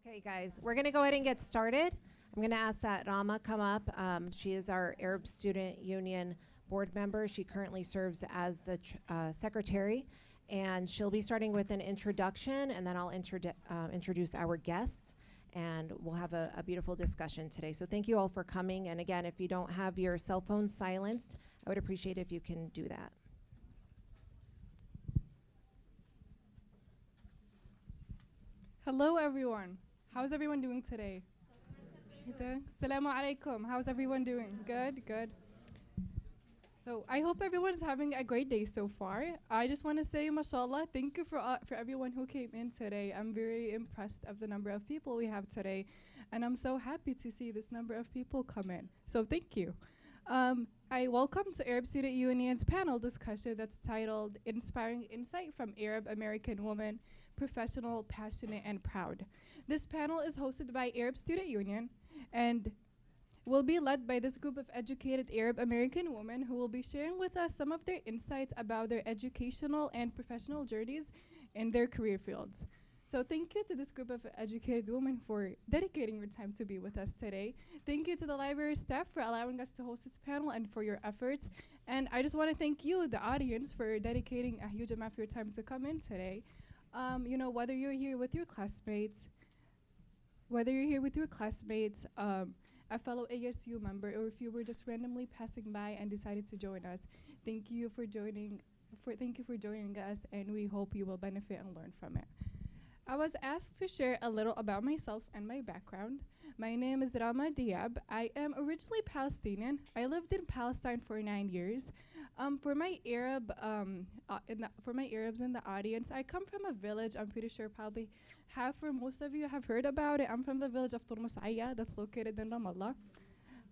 Okay, guys, we're going to go ahead and get started. I'm going to ask that Rama come up. She is our Arab Student Union board member. She currently serves as the secretary, and she'll be starting with an introduction, and then I'll introduce our guests, and we'll have a beautiful discussion today. So thank you all for coming, and again, if you don't have your cell phones silenced, I would appreciate if you can do that. Hello, everyone. How's everyone doing today? Assalamu alaikum. How's everyone doing? Good, good. So I hope everyone's having a great day so far. I just want to say, mashallah, thank you for everyone who came in today. I'm very impressed of the number of people we have today, and I'm so happy to see this number of people come in. So thank you. I welcome to Arab Student Union's panel discussion that's titled Inspiring Insight from Arab American Women, Professional, Passionate, and Proud. This panel is hosted by Arab Student Union and will be led by this group of educated Arab American women who will be sharing with us some of their insights about their educational and professional journeys in their career fields. So thank you to this group of educated women for dedicating your time to be with us today. Thank you to the library staff for allowing us to host this panel and for your efforts. And I just want to thank you, the audience, for dedicating a huge amount of your time to come in today. You know, whether you're here with your classmates, a fellow ASU member, or if you were just randomly passing by and decided to join us, thank you for joining us, and we hope you will benefit and learn from it. I was asked to share a little about myself and my background. My name is Rama Diab. I am originally Palestinian. I lived in Palestine for 9 years. For my Arabs in the audience, I come from a village. I'm pretty sure probably half or most of you have heard about it. I'm from the village of Zayyad that's located in Ramallah.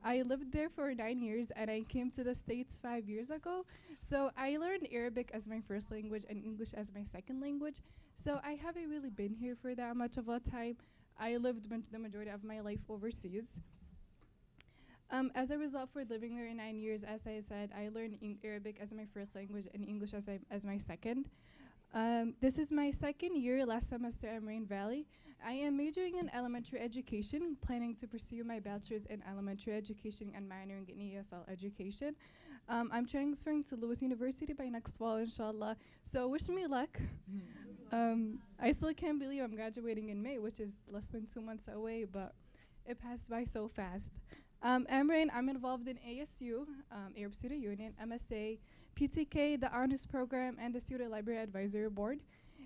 I lived there for 9 years, and I came to the States 5 years ago. So I learned Arabic as my first language and English as my second language. So I haven't really been here for that much of a time. I lived the majority of my life overseas. As a result, for living there in 9 years, as I said, I learned Arabic as my first language and English as my second. This is my second year last semester at Marine Valley. I am majoring in elementary education, planning to pursue my bachelor's in elementary education and minoring in ESL education. I'm transferring to Lewis University by next fall, inshallah. So wish me luck. I still can't believe I'm graduating in May, which is less than 2 months away, but it passed by so fast. Amra, I'm involved in ASU, Arab Student Union, MSA, PTK, the Honors Program, and the Student Library Advisory Board.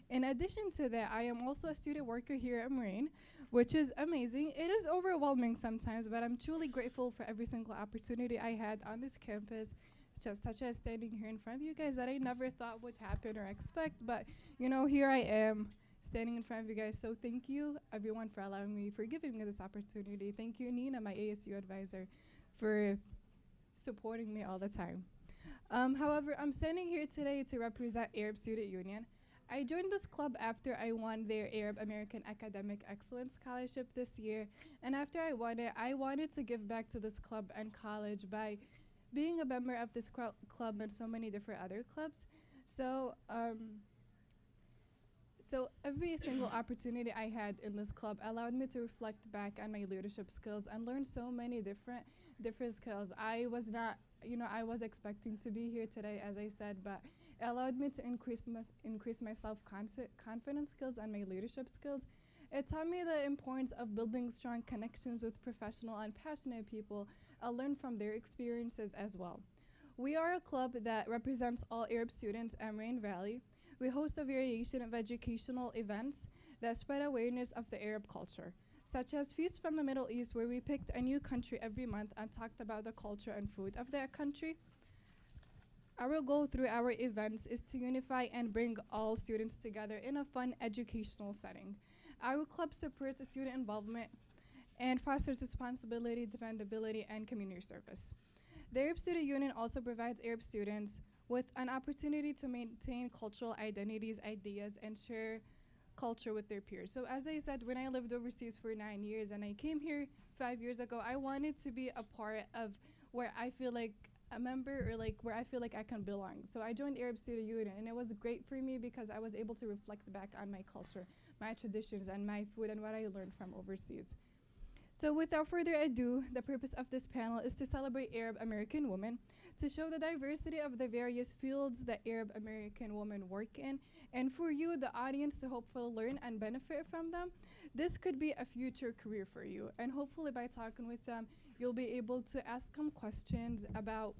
In addition to that, I am also a student worker here at Marine, which is amazing. It is overwhelming sometimes, but I'm truly grateful for every single opportunity I had on this campus, such as standing here in front of you guys that I never thought would happen or expect. But, you know, here I am standing in front of you guys. So thank you, everyone, for giving me this opportunity. Thank you, Lena, my ASU advisor, for supporting me all the time. However, I'm standing here today to represent Arab Student Union. I joined this club after I won their Arab American Academic Excellence Scholarship this year. And after I won it, I wanted to give back to this club and college by being a member of this club and so many different other clubs. So every single opportunity I had in this club allowed me to reflect back on my leadership skills and learn so many different skills. I was was expecting to be here today, as I said, but it allowed me to increase my self-confidence skills and my leadership skills. It taught me the importance of building strong connections with professional and passionate people. I learned from their experiences as well. We are a club that represents all Arab students at Marine Valley. We host a variation of educational events that spread awareness of the Arab culture, such as Feast from the Middle East, where we picked a new country every month and talked about the culture and food of that country. Our goal through our events is to unify and bring all students together in a fun educational setting. Our club supports student involvement and fosters responsibility, dependability, and community service. The Arab Student Union also provides Arab students with an opportunity to maintain cultural identities, ideas, and share culture with their peers. So as I said, when I lived overseas for 9 years and I came here 5 years ago, I wanted to be a part of where I feel like a member or like where I feel like I can belong. So I joined Arab Student Union, and it was great for me because I was able to reflect back on my culture, my traditions, and my food and what I learned from overseas. So without further ado, the purpose of this panel is to celebrate Arab American women, to show the diversity of the various fields that Arab American women work in, and for you, the audience, to hopefully learn and benefit from them. This could be a future career for you, and hopefully by talking with them, you'll be able to ask them questions about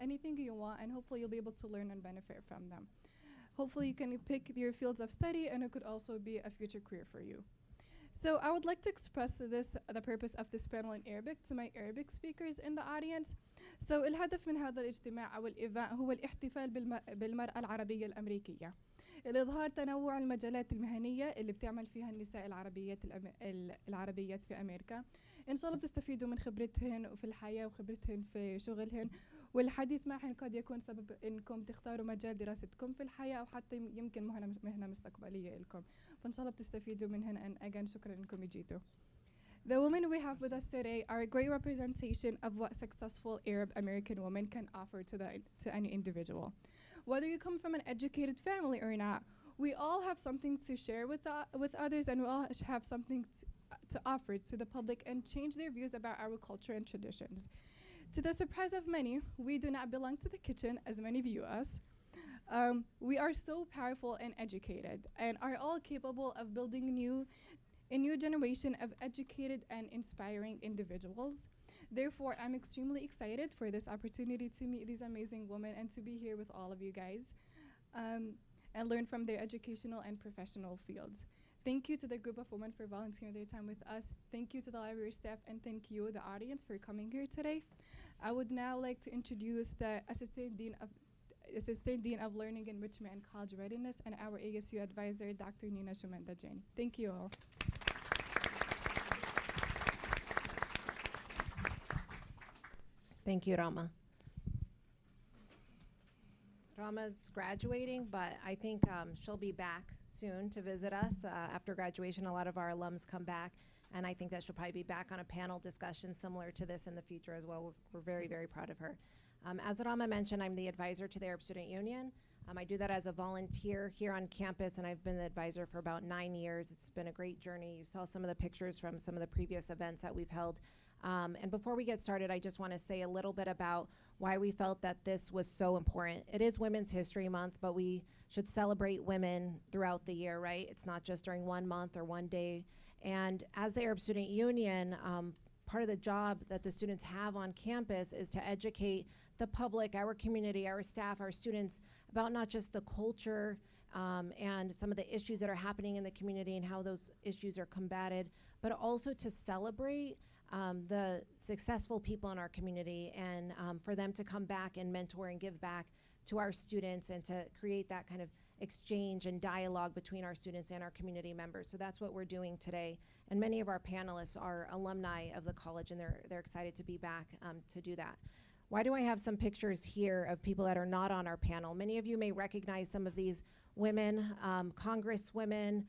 anything you want, and hopefully you'll be able to learn and benefit from them. Hopefully you can pick your fields of study, and it could also be a future career for you. So I would like to express the purpose of this panel in Arabic to my Arabic speakers in the audience. So الهدف من هذا الاجتماع أو الإيفنت هو الاحتفال بالمرأة العربية الأمريكية. الإظهار تنوع المجالات المهنية اللي بتعمل فيها النساء العربيات في أمريكا. إن شاء الله بتستفيدوا من خبرتهن في الحياة وخبرتهن في شغلهن، والحديث معهن قد يكون سبب إنكم تختاروا مجال دراستكم في الحياة أو حتى يمكن مهنة مستقبلية لكم. فإن شاء الله بتستفيدوا منهن. And again شكرا إنكم جيتوا. The women we have with us today are a great representation of what successful Arab American women can offer to any individual. Whether you come from an educated family or not, we all have something to share with others, and we all have something to offer to the public and change their views about our culture and traditions. To the surprise of many, we do not belong to the kitchen as many view us. We are so powerful and educated and are all capable of building a new generation of educated and inspiring individuals. Therefore, I'm extremely excited for this opportunity to meet these amazing women and to be here with all of you guys and learn from their educational and professional fields. Thank you to the group of women for volunteering their time with us. Thank you to the library staff, and thank you, the audience, for coming here today. I would now like to introduce the Assistant Dean of Learning Enrichment and College Readiness and our ASU advisor, Dr. Nina Shumenda Jain. Thank you all. Thank you, Rama. Rama's graduating, but I think she'll be back soon to visit us. After graduation, a lot of our alums come back, and I think that she'll probably be back on a panel discussion similar to this in the future as well. We're very, very proud of her. As Rama mentioned, I'm the advisor to the Arab Student Union. I do that as a volunteer here on campus, and I've been the advisor for about 9 years. It's been a great journey. You saw some of the pictures from some of the previous events that we've held. And before we get started, I just want to say a little bit about why we felt that this was so important. It is Women's History Month, but we should celebrate women throughout the year, right? It's not just during 1 month or 1 day. And as the Arab Student Union, part of the job that the students have on campus is to educate the public, our community, our staff, our students about not just the culture and some of the issues that are happening in the community and how those issues are combated, but also to celebrate the successful people in our community and for them to come back and mentor and give back to our students and to create that kind of exchange and dialogue between our students and our community members. So that's what we're doing today. And many of our panelists are alumni of the college, and they're excited to be back to do that. Why do I have some pictures here of people that are not on our panel? Many of you may recognize some of these women, congresswomen,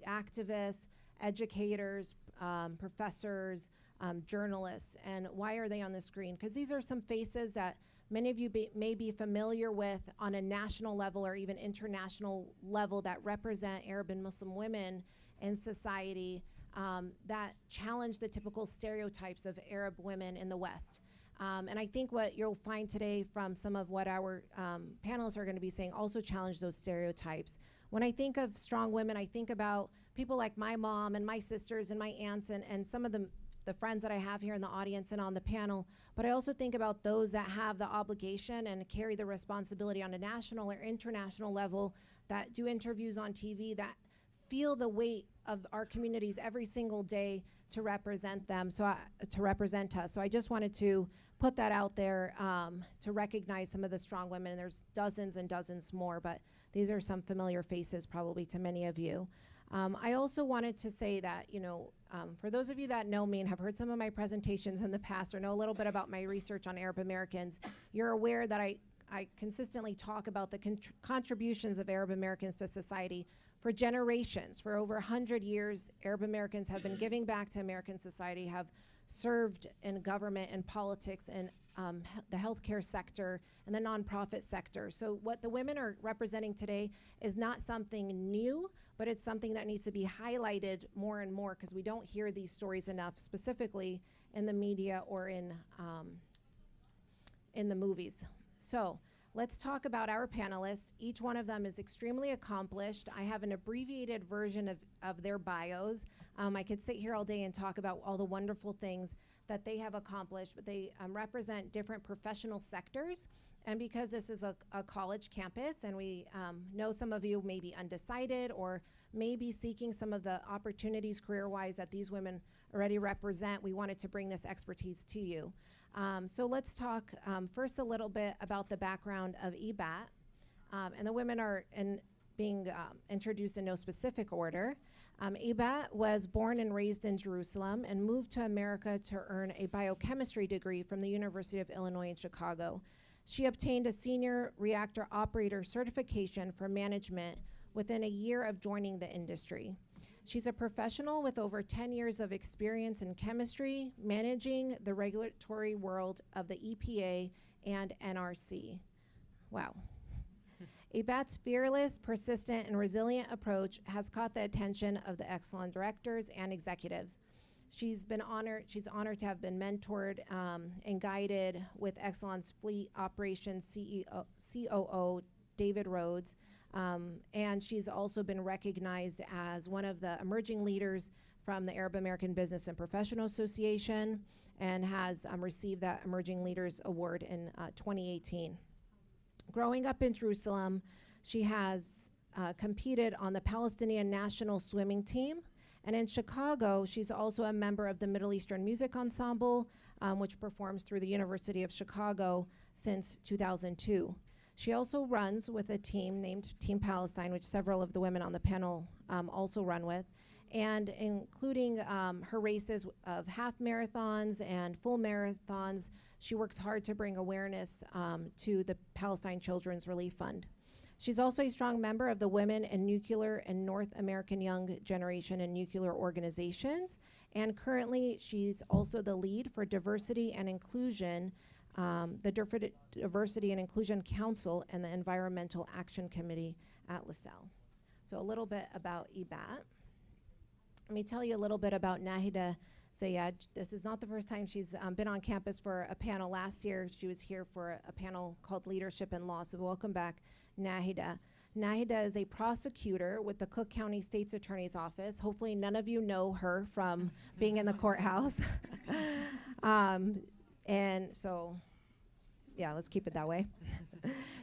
activists, educators, professors, journalists. And why are they on the screen? Because these are some faces that many of you may be familiar with on a national level or even international level that represent Arab and Muslim women in society that challenge the typical stereotypes of Arab women in the West. And I think what you'll find today from some of what our panelists are going to be saying also challenge those stereotypes. When I think of strong women, I think about people like my mom and my sisters and my aunts and some of the friends that I have here in the audience and on the panel, but I also think about those that have the obligation and carry the responsibility on a national or international level, that do interviews on TV, that feel the weight of our communities every single day to represent them, to represent us. So I just wanted to put that out there to recognize some of the strong women. And there's dozens and dozens more, but these are some familiar faces probably to many of you. I also wanted to say that, for those of you that know me and have heard some of my presentations in the past or know a little bit about my research on Arab Americans, you're aware that I consistently talk about the contributions of Arab Americans to society for generations. For over 100 years, Arab Americans have been giving back to American society, have served in government and politics and the healthcare sector and the nonprofit sector. So what the women are representing today is not something new, but it's something that needs to be highlighted more and more, because we don't hear these stories enough, specifically in the media or in the movies. So let's talk about our panelists. Each one of them is extremely accomplished. I have an abbreviated version of their bios. I could sit here all day and talk about all the wonderful things that they have accomplished, but they represent different professional sectors. And because this is a college campus, and we know some of you may be undecided or may be seeking some of the opportunities career-wise that these women already represent, we wanted to bring this expertise to you. So let's talk first a little bit about the background of Ebit. And the women are being introduced in no specific order. Ebit was born and raised in Jerusalem and moved to America to earn a biochemistry degree from the University of Illinois in Chicago. She obtained a senior reactor operator certification for management within a year of joining the industry. She's a professional with over 10 years of experience in chemistry, managing the regulatory world of the EPA and NRC. Wow. Ebit's fearless, persistent, and resilient approach has caught the attention of the Exelon directors and executives. She's honored to have been mentored and guided with Exelon's fleet operations COO, David Rhodes, and she's also been recognized as one of the emerging leaders from the Arab American Business and Professional Association, and has received that Emerging Leaders Award in 2018. Growing up in Jerusalem, she has competed on the Palestinian national swimming team. And in Chicago, she's also a member of the Middle Eastern Music Ensemble, which performs through the University of Chicago since 2002. She also runs with a team named Team Palestine, which several of the women on the panel also run with, and including her races of half marathons and full marathons. She works hard to bring awareness to the Palestine Children's Relief Fund. She's also a strong member of the Women in Nuclear and North American Young Generation and Nuclear Organizations, and currently she's also the lead for Diversity and Inclusion, the Diversity and Inclusion Council and the Environmental Action Committee at LaSalle. So a little bit about Ebit. Let me tell you a little bit about Naheda Zayyad. This is not the first time she's been on campus for a panel. Last year, she was here for a panel called Leadership and Law, so welcome back, Naheda. Naheda is a prosecutor with the Cook County State's Attorney's Office. Hopefully none of you know her from being in the courthouse. And so, yeah, let's keep it that way.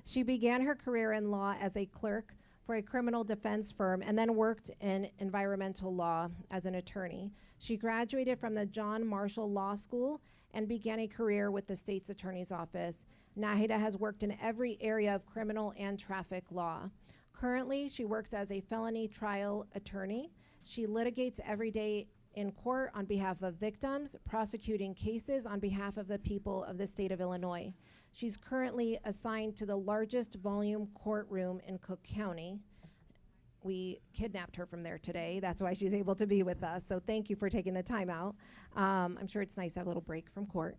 She began her career in law as a clerk for a criminal defense firm and then worked in environmental law as an attorney. She graduated from the John Marshall Law School and began a career with the State's Attorney's Office. Naheda has worked in every area of criminal and traffic law. Currently, she works as a felony trial attorney. She litigates every day in court on behalf of victims, prosecuting cases on behalf of the people of the state of Illinois. She's currently assigned to the largest volume courtroom in Cook County. We kidnapped her from there today. That's why she's able to be with us. So thank you for taking the time out. I'm sure it's nice to have a little break from court.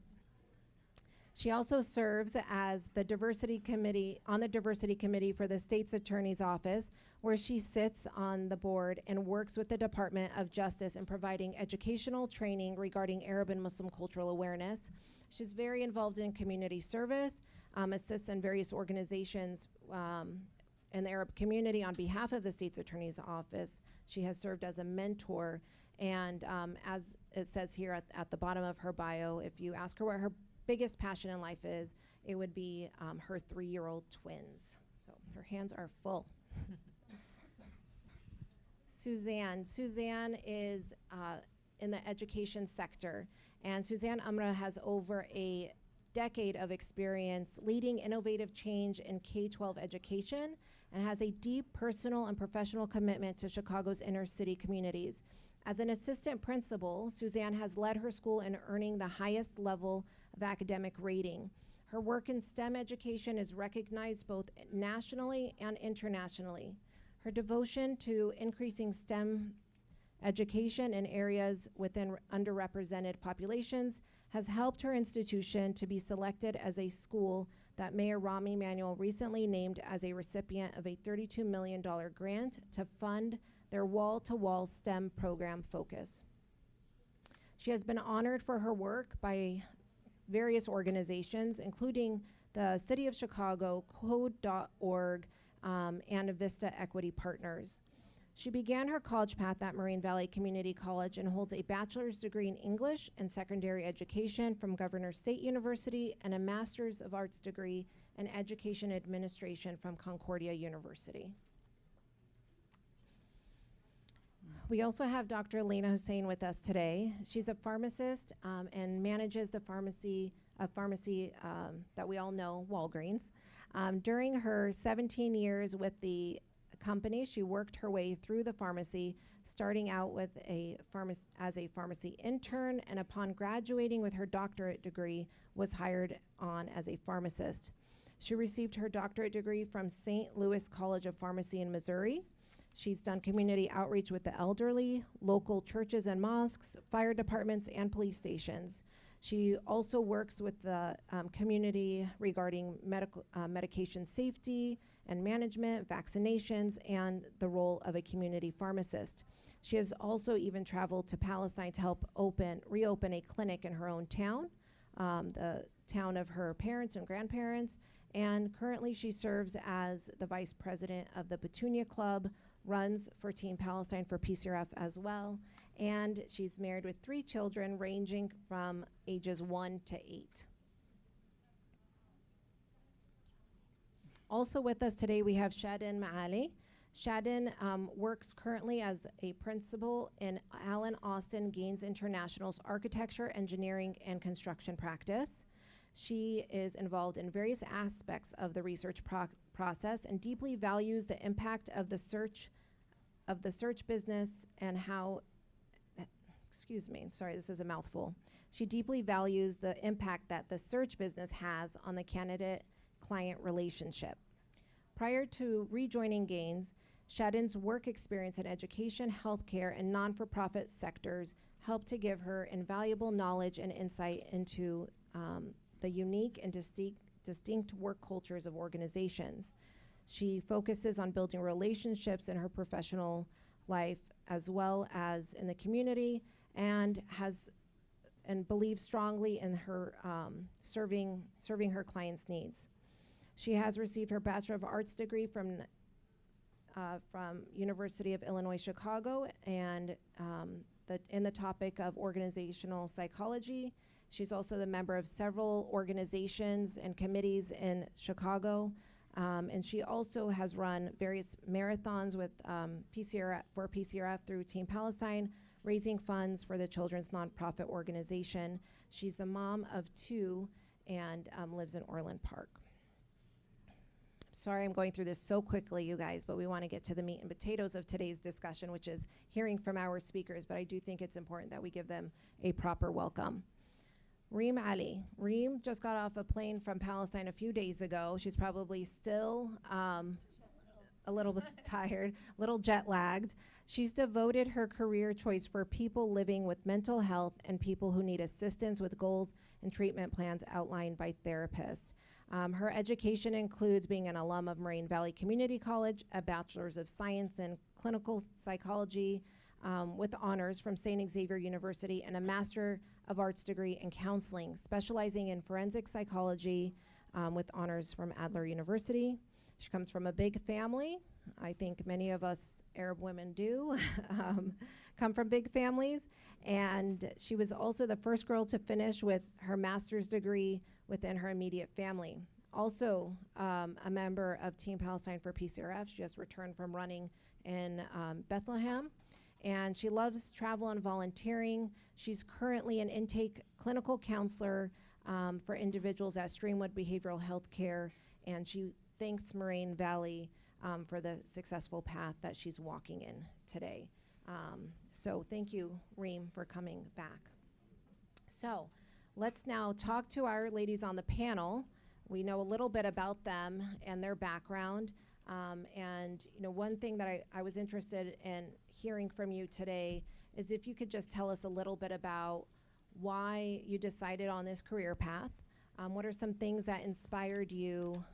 She also serves as the diversity committee on the diversity committee for the state's attorney's office, where she sits on the board and works with the Department of Justice in providing educational training regarding Arab and Muslim cultural awareness. She's very involved in community service, assists in various organizations in the Arab community on behalf of the state's attorney's office. She has served as a mentor, and as it says here at the bottom of her bio, if you ask her what her biggest passion in life is, it would be her 3-year-old twins. So her hands are full. Suzanne. Suzanne is in the education sector, and Suzanne Amra has over a decade of experience leading innovative change in K-12 education and has a deep personal and professional commitment to Chicago's inner city communities. As an assistant principal, Suzanne has led her school in earning the highest level of academic rating. Her work in STEM education is recognized both nationally and internationally. Her devotion to increasing STEM Education in areas within underrepresented populations has helped her institution to be selected as a school that Mayor Rahm Emanuel recently named as a recipient of a $32 million grant to fund their wall-to-wall STEM program focus. She has been honored for her work by various organizations, including the City of Chicago, Code.org, and Vista Equity Partners. She began her college path at Moraine Valley Community College and holds a bachelor's degree in English and secondary education from Governor State University and a master's of arts degree in education administration from Concordia University. We also have Dr. Lena Hussein with us today. She's a pharmacist and manages the pharmacy that we all know, Walgreens. During her 17 years with the company, she worked her way through the pharmacy, starting out with as a pharmacy intern, and upon graduating with her doctorate degree, was hired on as a pharmacist. She received her doctorate degree from St. Louis College of Pharmacy in Missouri. She's done community outreach with the elderly, local churches and mosques, fire departments, and police stations. She also works with the community regarding medication safety and management, vaccinations, and the role of a community pharmacist. She has also even traveled to Palestine to help reopen a clinic in her own town, the town of her parents and grandparents, and currently she serves as the vice president of the Petunia Club, runs for Team Palestine for PCRF as well, and she's married with 3 children ranging from ages 1 to 8. Also with us today we have Shadin Maali. Shadin works currently as a principal in Allen Austin Gaines International's architecture, engineering, and construction practice. She is involved in various aspects of the research process and deeply values the impact of the search business and how, excuse me, sorry, this is a mouthful. She deeply values the impact that the search business has on the candidate-client relationship. Prior to rejoining Gaines, Shadin's work experience in education, healthcare, and non-for-profit sectors helped to give her invaluable knowledge and insight into the unique and distinct work cultures of organizations. She focuses on building relationships in her professional life as well as in the community, and believes strongly in her serving her clients' needs. She has received her Bachelor of Arts degree from University of Illinois Chicago, and in the topic of organizational psychology. She's also the member of several organizations and committees in Chicago, and she also has run various marathons with PCRF through Team Palestine, raising funds for the children's nonprofit organization. She's the mom of 2 and lives in Orland Park. Sorry I'm going through this so quickly, you guys, but we want to get to the meat and potatoes of today's discussion, which is hearing from our speakers, but I do think it's important that we give them a proper welcome. Reem Ali. Reem just got off a plane from Palestine a few days ago. She's probably still a little bit tired, a little jet lagged. She's devoted her career choice for people living with mental health and people who need assistance with goals and treatment plans outlined by therapists. Her education includes being an alum of Moraine Valley Community College, a Bachelor's of Science in Clinical Psychology with honors from St. Xavier University, and a Master of Arts degree in counseling, specializing in forensic psychology with honors from Adler University. She comes from a big family. I think many of us Arab women do come from big families. And she was also the first girl to finish with her master's degree within her immediate family. Also a member of Team Palestine for PCRF. She just returned from running in Bethlehem. And she loves travel and volunteering. She's currently an intake clinical counselor for individuals at Streamwood Behavioral Health Care, and she thanks Moraine Valley for the successful path that she's walking in today. So thank you, Reem, for coming back. So let's now talk to our ladies on the panel. We know a little bit about them and their background. And one thing that I was interested in hearing from you today is if you could just tell us a little bit about why you decided on this career path. What are some things that inspired you,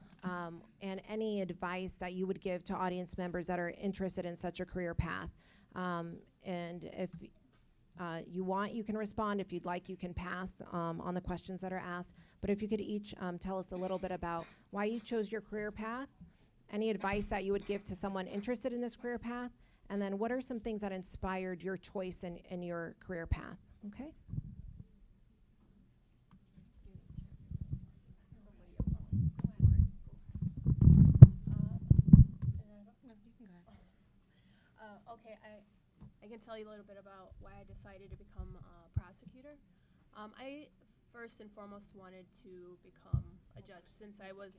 and any advice that you would give to audience members that are interested in such a career path? And if you want, you can respond. If you'd like, you can pass on the questions that are asked. But if you could each tell us a little bit about why you chose your career path, any advice that you would give to someone interested in this career path, and then what are some things that inspired your choice in your career path, okay? Okay, I can tell you a little bit about why I decided to become a prosecutor. I first and foremost wanted to become a judge since I was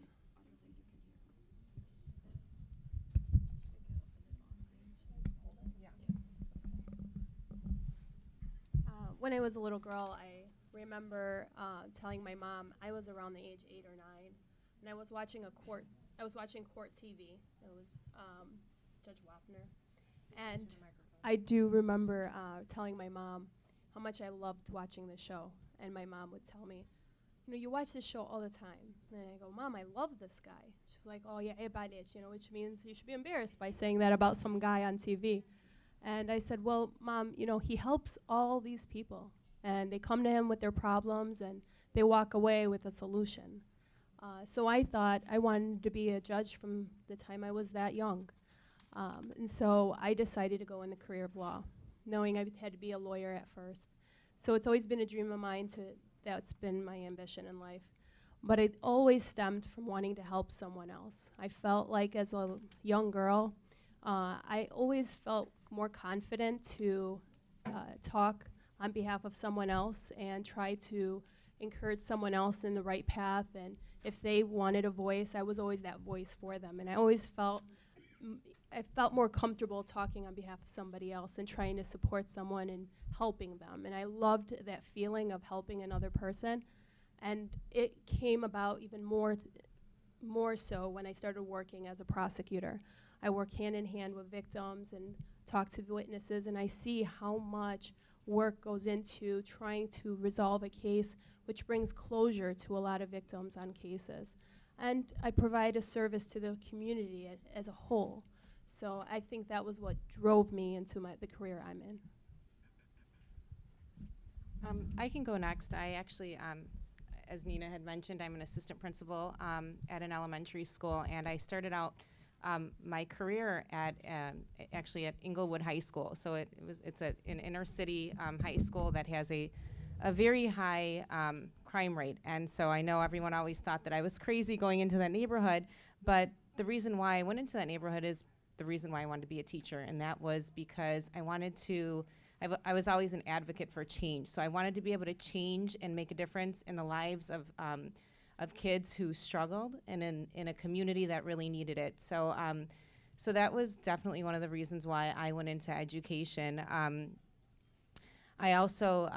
when I was a little girl. I remember telling my mom I was around the age 8 or 9, and I was watching court TV. It was Judge Wapner. And I do remember telling my mom how much I loved watching the show. And my mom would tell me, you know, you watch this show all the time. And I go, Mom, I love this guy. She's like, oh, yeah, Ebit, you know, which means you should be embarrassed by saying that about some guy on TV. And I said, well, Mom, you know, he helps all these people. And they come to him with their problems, and they walk away with a solution. So I thought I wanted to be a judge from the time I was that young. And so I decided to go in the career of law, knowing I had to be a lawyer at first. So it's always been a dream of mine that's been my ambition in life. But it always stemmed from wanting to help someone else. I felt like as a young girl, I always felt more confident to talk on behalf of someone else and try to encourage someone else in the right path. And if they wanted a voice, I was always that voice for them. And I always felt more comfortable talking on behalf of somebody else and trying to support someone and helping them. And I loved that feeling of helping another person. And it came about even more so when I started working as a prosecutor. I work hand in hand with victims and talk to witnesses, and I see how much work goes into trying to resolve a case, which brings closure to a lot of victims on cases. And I provide a service to the community as a whole. So I think that was what drove me into the career I'm in. I can go next. I actually, as Nina had mentioned, I'm an assistant principal at an elementary school, and I started out my career at actually at Inglewood High School. So it's an inner city high school that has a very high crime rate. And so I know everyone always thought that I was crazy going into that neighborhood, but the reason why I went into that neighborhood is the reason why I wanted to be a teacher, and that was because I wanted to, I was always an advocate for change. So I wanted to be able to change and make a difference in the lives of kids who struggled and in a community that really needed it. So so that was definitely one of the reasons why I went into education. I also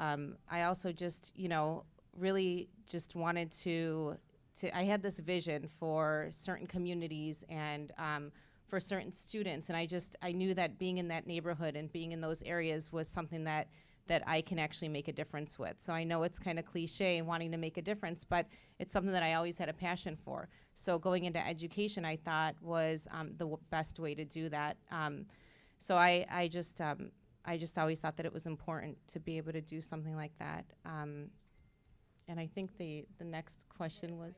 just, you know, really just wanted to I had this vision for certain communities and for certain students, and I knew that being in that neighborhood and being in those areas was something that I can actually make a difference with. So I know it's kind of cliche wanting to make a difference, but it's something that I always had a passion for. So going into education, I thought was the best way to do that. So I just always thought that it was important to be able to do something like that. And I think the next question was,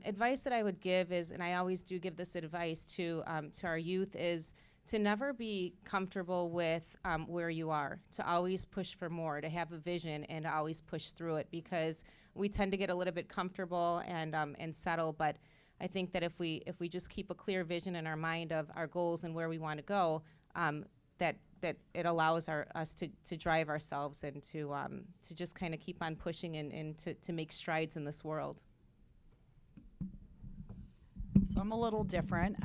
advice that I would give is, and I always do give this advice to our youth, is to never be comfortable with where you are, to always push for more, to have a vision and to always push through it, because we tend to get a little bit comfortable and settle. But I think that if we just keep a clear vision in our mind of our goals and where we want to go, that it allows us to drive ourselves and to just kind of keep on pushing and to make strides in this world. So I'm a little different.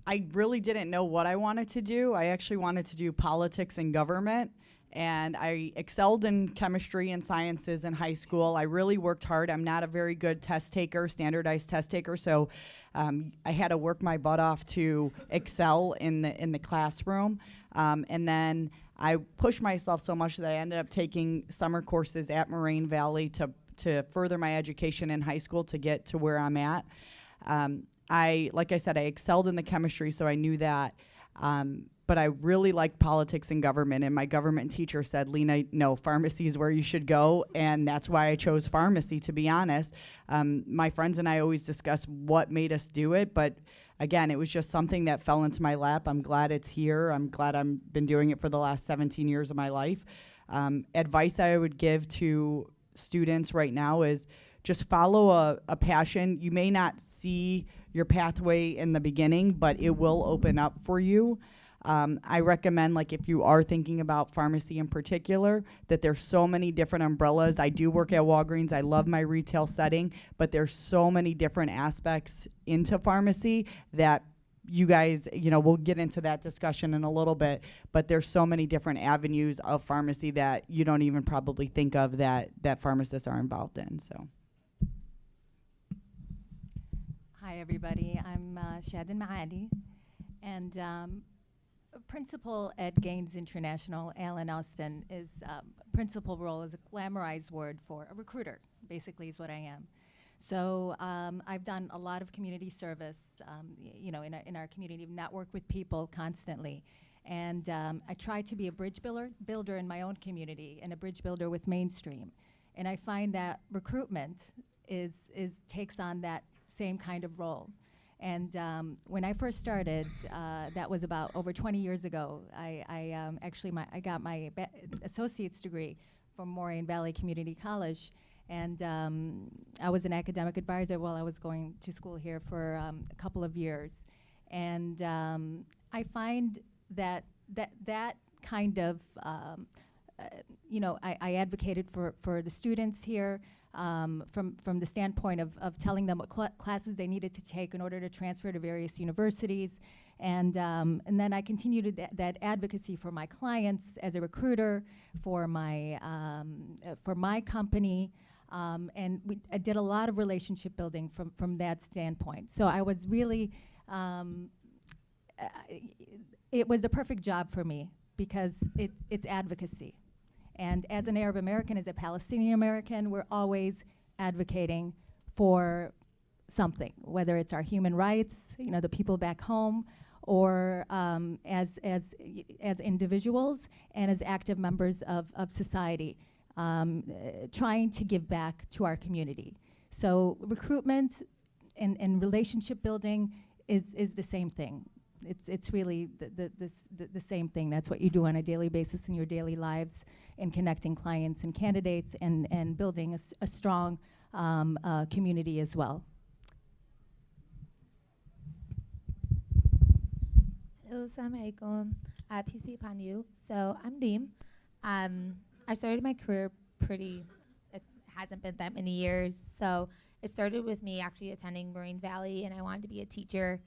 I really didn't know what I wanted to do. I actually wanted to do politics and government, and I excelled in chemistry and sciences in high school. I really worked hard. I'm not a very good test taker, standardized test taker, so I had to work my butt off to excel in the classroom. And then I pushed myself so much that I ended up taking summer courses at Moraine Valley to further my education in high school to get to where I'm at. Like I said, I excelled in the chemistry, so I knew that. But I really liked politics and government, and my government teacher said, Lena, no, pharmacy is where you should go, and that's why I chose pharmacy, to be honest. My friends and I always discuss what made us do it, but again, it was just something that fell into my lap. I'm glad it's here. I'm glad I've been doing it for the last 17 years of my life. Advice I would give to students right now is just follow a passion. You may not see your pathway in the beginning, but it will open up for you. I recommend, like, if you are thinking about pharmacy in particular, that there's so many different umbrellas. I do work at Walgreens. I love my retail setting, but there's so many different aspects into pharmacy that you guys, we'll get into that discussion in a little bit, but there's so many different avenues of pharmacy that you don't even probably think of that pharmacists are involved in, so. Hi, everybody. I'm Shadin Maali, and principal at Gaines International, Alan Austin, is principal role is a glamorized word for a recruiter, basically is what I am. So I've done a lot of community service, in our community, network with people constantly. And I try to be a bridge builder in my own community and a bridge builder with mainstream. And I find that recruitment takes on that same kind of role. And when I first started, that was about over 20 years ago. I got my associate's degree from Moraine Valley Community College, and I was an academic advisor while I was going to school here for a couple of years. And I find that kind of, I advocated for the students here. From the standpoint of telling them what classes they needed to take in order to transfer to various universities. And then I continued that advocacy for my clients as a recruiter, for my company. And I did a lot of relationship building from that standpoint. So I was really, it was the perfect job for me because it's advocacy. And as an Arab American, as a Palestinian American, we're always advocating for something, whether it's our human rights, the people back home, or as individuals and as active members of society, trying to give back to our community. So recruitment and relationship building is the same thing. It's really the same thing. That's what you do on a daily basis in your daily lives, in connecting clients and candidates and building a strong community as well. Hello, assalamu alaikum. Peace be upon you. So I'm Reem. I started my career it hasn't been that many years. So it started with me actually attending Moraine Valley, and I wanted to be a teacher.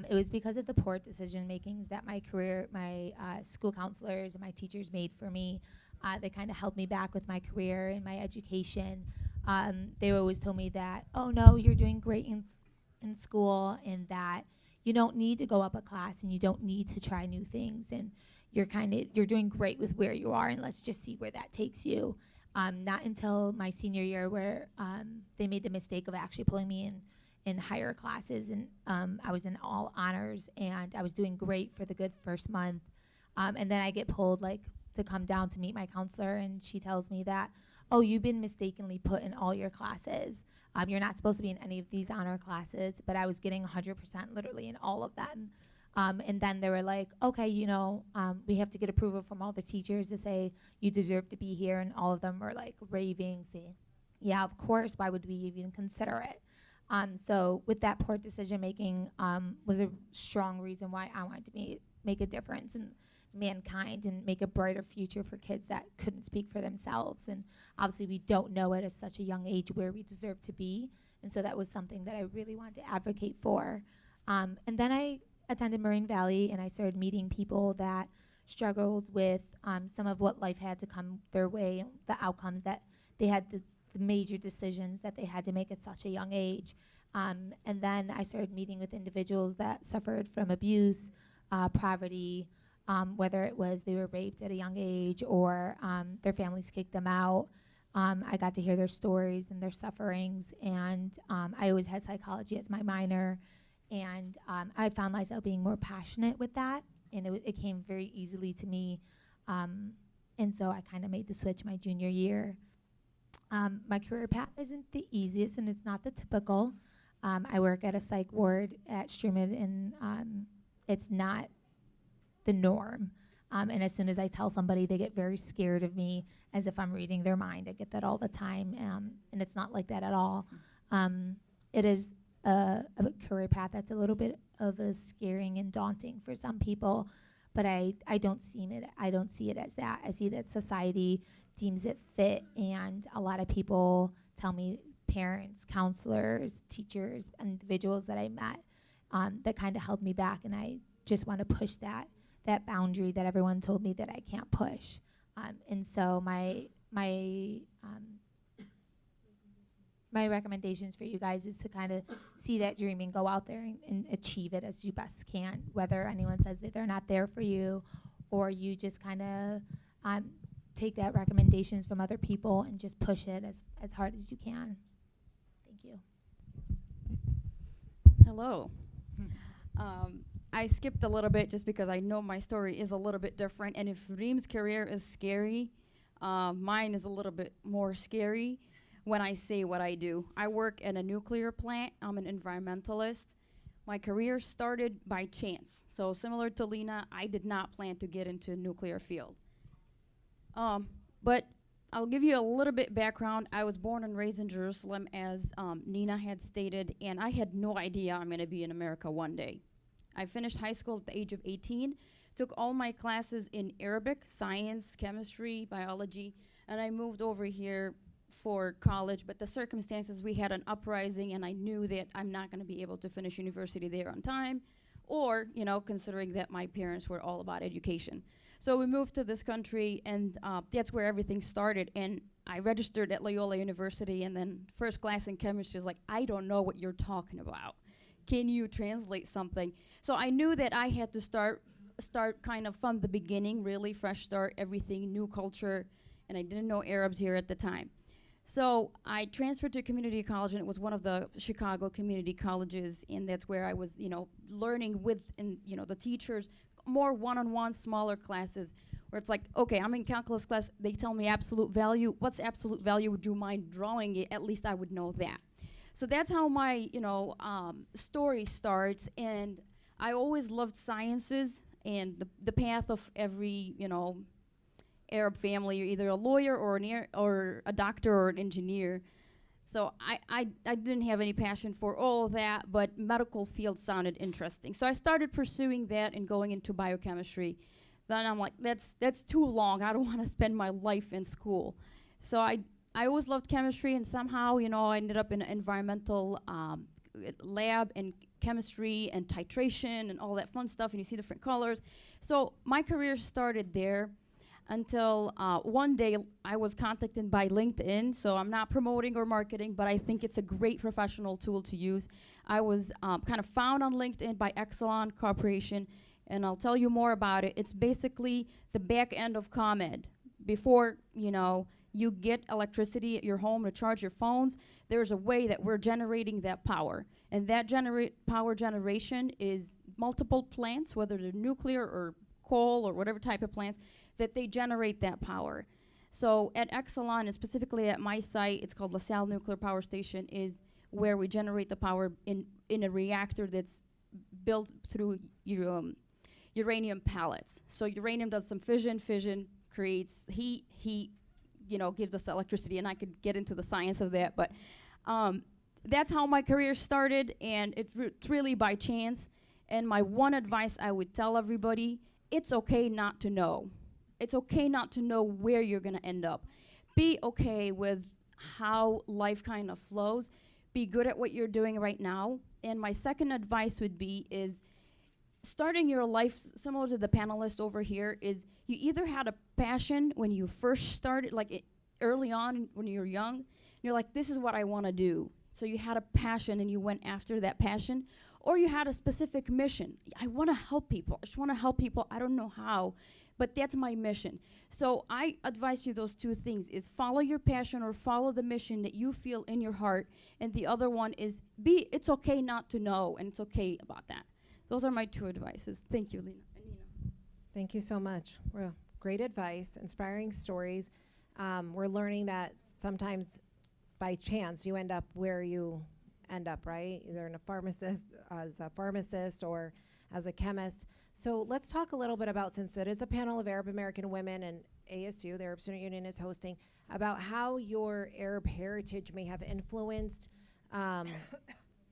It was because of the poor decision makings that my school counselors and my teachers made for me. They kind of held me back with my career and my education. They always told me that, oh no, you're doing great in school, and that you don't need to go up a class and you don't need to try new things, and you're doing great with where you are, and let's just see where that takes you. Not until my senior year where they made the mistake of actually pulling me in higher classes, and I was in all honors, and I was doing great for the good first month. And then I get pulled to come down to meet my counselor, and she tells me that, oh, you've been mistakenly put in all your classes. You're not supposed to be in any of these honor classes, but I was getting 100% literally in all of them. And then they were like, okay, we have to get approval from all the teachers to say you deserve to be here, and all of them were raving, saying, yeah, of course, why would we even consider it? So with that poor decision making was a strong reason why I wanted to make a difference in mankind and make a brighter future for kids that couldn't speak for themselves. And obviously we don't know at such a young age where we deserve to be. And so that was something that I really wanted to advocate for. And then I attended Moraine Valley, and I started meeting people that struggled with some of what life had to come their way, the outcomes that they had, the major decisions that they had to make at such a young age. And then I started meeting with individuals that suffered from abuse, poverty, whether it was they were raped at a young age or their families kicked them out. I got to hear their stories and their sufferings, and I always had psychology as my minor, and I found myself being more passionate with that, and it came very easily to me, and so I kind of made the switch my junior year. My career path isn't the easiest, and it's not the typical. I work at a psych ward at Streamwood, and it's not the norm. And as soon as I tell somebody, they get very scared of me, as if I'm reading their mind. I get that all the time, and it's not like that at all. It is a career path that's a little bit of a scaring and daunting for some people, but I don't see it as that. I see that society deems it fit, and a lot of people tell me, parents, counselors, teachers, individuals that I met, that kind of held me back, and I just want to push that boundary that everyone told me that I can't push. And so my recommendations for you guys is to kind of see that dream and go out there and achieve it as you best can, whether anyone says that they're not there for you, or you just kind of take that recommendations from other people and just push it as hard as you can. Thank you. Hello. I skipped a little bit just because I know my story is a little bit different, and if Reem's career is scary, mine is a little bit more scary when I say what I do. I work at a nuclear plant. I'm an environmentalist. My career started by chance. So similar to Lena, I did not plan to get into a nuclear field. But I'll give you a little bit background. I was born and raised in Jerusalem, as Nina had stated, and I had no idea I'm gonna be in America one day. I finished high school at the age of 18, took all my classes in Arabic, science, chemistry, biology, and I moved over here for college, but the circumstances, we had an uprising, and I knew that I'm not gonna be able to finish university there on time, or, you know, considering that my parents were all about education. So we moved to this country, and that's where everything started, and I registered at Loyola University, and then first class in chemistry is like, I don't know what you're talking about. Can you translate something? So I knew that I had to start kind of from the beginning, really fresh start, everything, new culture, and I didn't know Arabs here at the time. So I transferred to community college, and it was one of the Chicago community colleges, and that's where I was, you know, learning with, the teachers, more one-on-one, smaller classes, where it's like, okay, I'm in calculus class, they tell me absolute value. What's absolute value? Would you mind drawing it? At least I would know that. So that's how my, story starts, and I always loved sciences, and the path of every, Arab family. You're either a lawyer or a doctor or an engineer. So I didn't have any passion for all of that, but medical field sounded interesting. So I started pursuing that and going into biochemistry. Then I'm like, that's too long. I don't want to spend my life in school. So I always loved chemistry, and somehow, I ended up in an environmental lab and chemistry and titration and all that fun stuff, and you see different colors. So my career started there until one day I was contacted by LinkedIn. So I'm not promoting or marketing, but I think it's a great professional tool to use. I was kind of found on LinkedIn by Exelon Corporation, and I'll tell you more about it. It's basically the back end of ComEd. Before, you get electricity at your home to charge your phones, there's a way that we're generating that power. And that power generation is multiple plants, whether they're nuclear or coal or whatever type of plants, that they generate that power. So at Exelon, and specifically at my site, it's called LaSalle Nuclear Power Station, is where we generate the power in a reactor that's built through uranium pellets. So uranium does some fission creates heat, gives us electricity, and I could get into the science of that, but that's how my career started, and it's really by chance. And my one advice I would tell everybody, it's okay not to know. It's okay not to know where you're gonna end up. Be okay with how life kind of flows. Be good at what you're doing right now. And my second advice would be is starting your life, similar to the panelist over here, is you either had a passion when you first started, like early on when you were young, you're like, this is what I want to do. So you had a passion and you went after that passion, or you had a specific mission. I want to help people. I just want to help people. I don't know how, but that's my mission. So I advise you those two things, is follow your passion or follow the mission that you feel in your heart. And the other one is it's okay not to know, and it's okay about that. Those are my two advices. Thank you, Lena and Nina. Thank you so much. Well, great advice, inspiring stories. We're learning that sometimes by chance you end up where you end up, right? Either as a pharmacist or as a chemist. So let's talk a little bit about, since it is a panel of Arab American women and ASU, the Arab Student Union is hosting, about how your Arab heritage may have influenced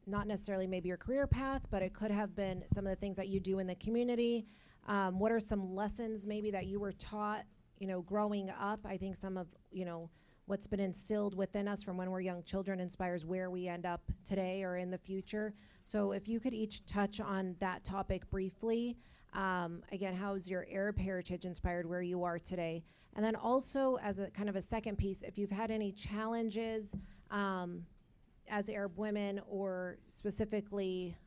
not necessarily maybe your career path, but it could have been some of the things that you do in the community. What are some lessons maybe that you were taught, growing up? I think some of, what's been instilled within us from when we're young children inspires where we end up today or in the future. So if you could each touch on that topic briefly. Again, how has your Arab heritage inspired where you are today? And then also, as a kind of a second piece, if you've had any challenges as Arab women, or specifically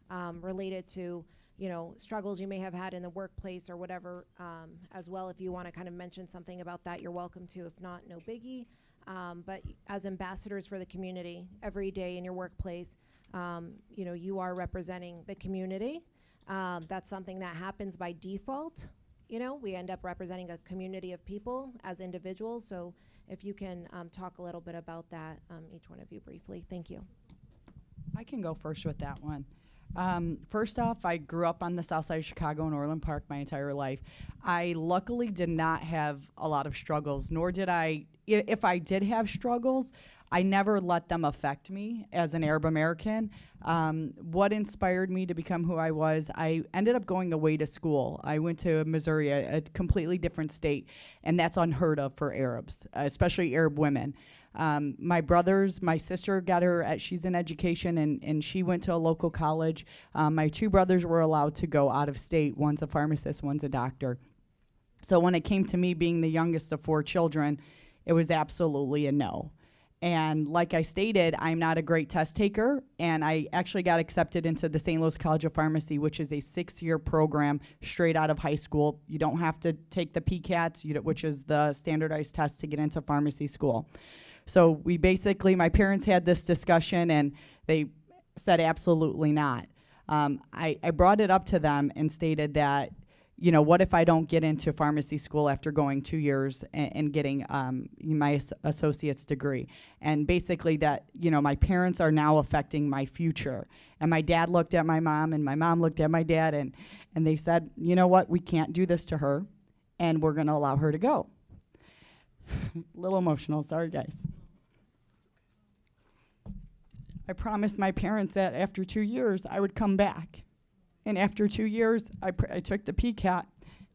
related to, struggles you may have had in the workplace or whatever, as well. If you want to kind of mention something about that, you're welcome to. If not, no biggie. But as ambassadors for the community, every day in your workplace, you are representing the community. That's something that happens by default. We end up representing a community of people as individuals. So if you can talk a little bit about that, each one of you briefly. Thank you. I can go first with that one. First off, I grew up on the south side of Chicago in Orland Park my entire life. I luckily did not have a lot of struggles, nor did I, if I did have struggles, I never let them affect me as an Arab American. What inspired me to become who I was, I ended up going away to school. I went to Missouri, a completely different state, and that's unheard of for Arabs, especially Arab women. My sister got her, she's in education, and she went to a local college. My two brothers were allowed to go out of state. One's a pharmacist, one's a doctor. So when it came to me being the youngest of 4 children, it was absolutely a no. And like I stated, I'm not a great test taker, and I actually got accepted into the St. Louis College of Pharmacy, which is a 6-year program straight out of high school. You don't have to take the PCATs, which is the standardized test to get into pharmacy school. So my parents had this discussion, and they said absolutely not. I brought it up to them and stated that, what if I don't get into pharmacy school after going 2 years and getting my associate's degree? And basically that, my parents are now affecting my future. And my dad looked at my mom, and my mom looked at my dad, and they said, you know what, we can't do this to her, and we're gonna allow her to go. A little emotional, sorry guys. I promised my parents that after 2 years I would come back. And after 2 years, I took the PCAT,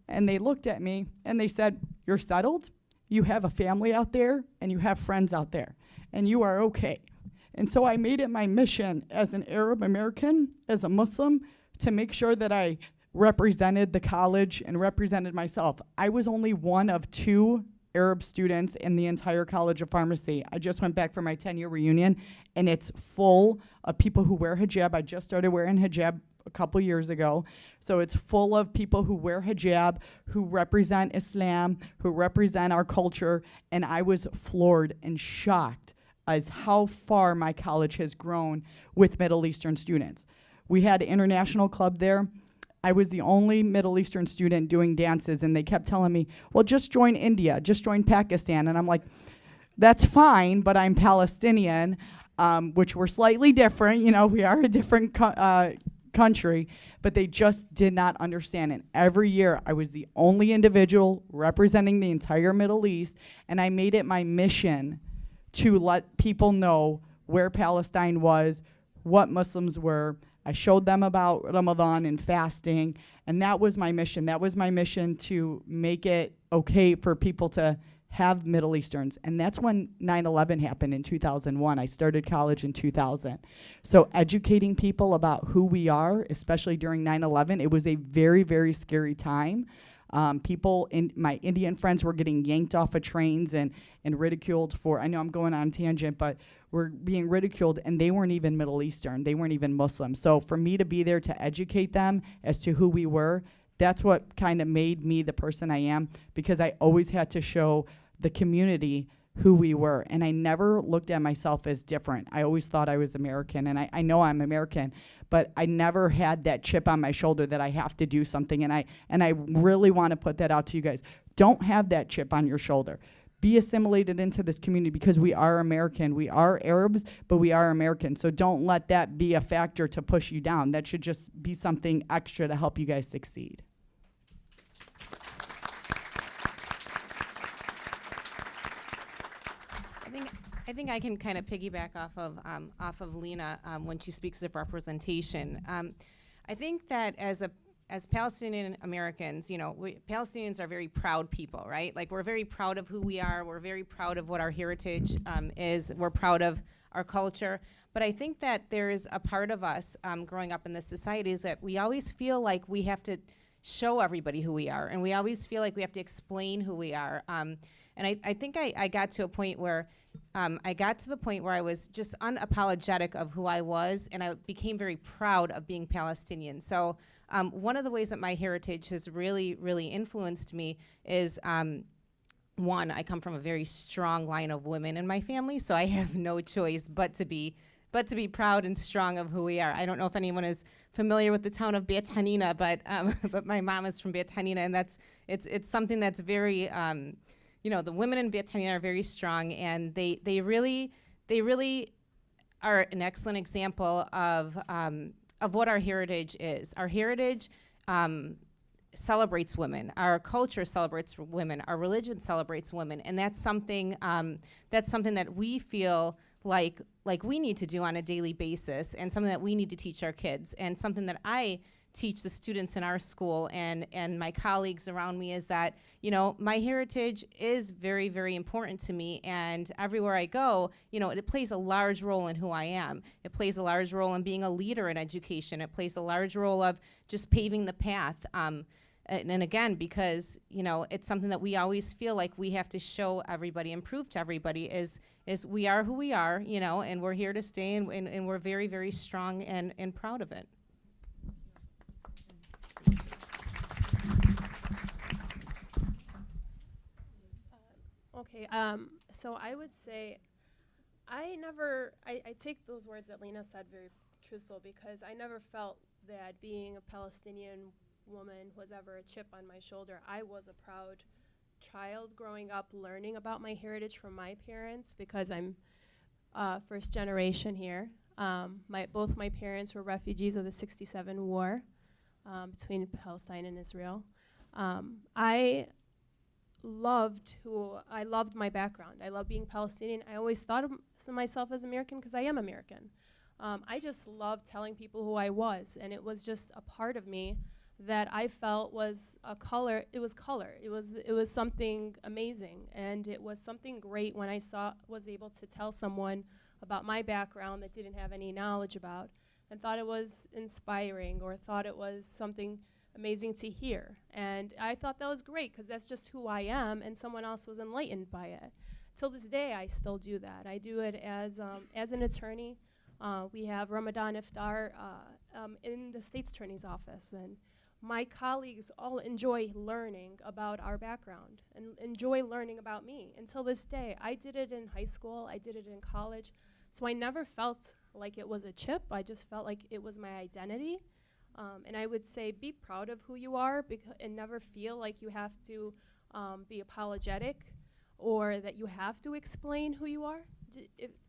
and they looked at me and they said, you're settled, you have a family out there, and you have friends out there, and you are okay. And so I made it my mission as an Arab American, as a Muslim, to make sure that I represented the college and represented myself. I was only one of 2 Arab students in the entire College of Pharmacy. I just went back for my 10-year reunion, and it's full of people who wear hijab. I just started wearing hijab a couple years ago. So it's full of people who wear hijab, who represent Islam, who represent our culture, and I was floored and shocked as how far my college has grown with Middle Eastern students. We had an international club there. I was the only Middle Eastern student doing dances, and they kept telling me, well, just join India, just join Pakistan. And I'm like, that's fine, but I'm Palestinian, which we're slightly different. We are a different country, but they just did not understand. And every year I was the only individual representing the entire Middle East, and I made it my mission to let people know where Palestine was, what Muslims were. I showed them about Ramadan and fasting, and that was my mission. That was my mission, to make it okay for people to have Middle Easterns. And that's when 9/11 happened in 2001. I started college in 2000. So educating people about who we are, especially during 9/11, it was a very, very scary time. People, my Indian friends were getting yanked off of trains and ridiculed for, I know I'm going on a tangent, but were being ridiculed, and they weren't even Middle Eastern. They weren't even Muslim. So for me to be there to educate them as to who we were, that's what kind of made me the person I am, because I always had to show the community who we were. And I never looked at myself as different. I always thought I was American, and I know I'm American, but I never had that chip on my shoulder that I have to do something. And I really want to put that out to you guys. Don't have that chip on your shoulder. Be assimilated into this community, because we are American. We are Arabs, but we are American. So don't let that be a factor to push you down. That should just be something extra to help you guys succeed. I think I can kind of piggyback off of Lena when she speaks of representation. I think that as Palestinian Americans, Palestinians are very proud people, right? Like, we're very proud of who we are. We're very proud of what our heritage is. We're proud of our culture. But I think that there is a part of us growing up in this society is that we always feel like we have to show everybody who we are, and we always feel like we have to explain who we are. And I think I got to a point where I was just unapologetic of who I was, and I became very proud of being Palestinian. So one of the ways that my heritage has really, really influenced me is, one, I come from a very strong line of women in my family, so I have no choice but to be proud and strong of who we are. I don't know if anyone is familiar with the town of Beit Hanina, but my mom is from Beit Hanina, and it's something that's very, the women in Beit Hanina are very strong, and they really are an excellent example of what our heritage is. Our heritage celebrates women. Our culture celebrates women. Our religion celebrates women, and that's something that we feel like we need to do on a daily basis, and something that we need to teach our kids, and something that I teach the students in our school and my colleagues around me is that, my heritage is very, very important to me, and everywhere I go, it plays a large role in who I am. It plays a large role in being a leader in education. It plays a large role of just paving the path. And again, because, it's something that we always feel like we have to show everybody and prove to everybody is we are who we are, and we're here to stay, and we're very, very strong and proud of it. Okay, so I would say I take those words that Lena said very truthful, because I never felt that being a Palestinian woman was ever a chip on my shoulder. I was a proud child growing up, learning about my heritage from my parents, because I'm first generation here. Both my parents were refugees of the '67 war between Palestine and Israel. I loved my background. I love being Palestinian. I always thought of myself as American because I am American. I just loved telling people who I was, and it was just a part of me that I felt was a color. It was color. It was something amazing, and it was something great when I was able to tell someone about my background that didn't have any knowledge about, and thought it was inspiring or thought it was something amazing to hear. And I thought that was great, because that's just who I am, and someone else was enlightened by it. Till this day, I still do that. I do it as an attorney. We have Ramadan Iftar in the State's Attorney's Office, and my colleagues all enjoy learning about our background and enjoy learning about me. Until this day, I did it in high school, I did it in college, so I never felt like it was a chip. I just felt like it was my identity. And I would say be proud of who you are, and never feel like you have to be apologetic or that you have to explain who you are.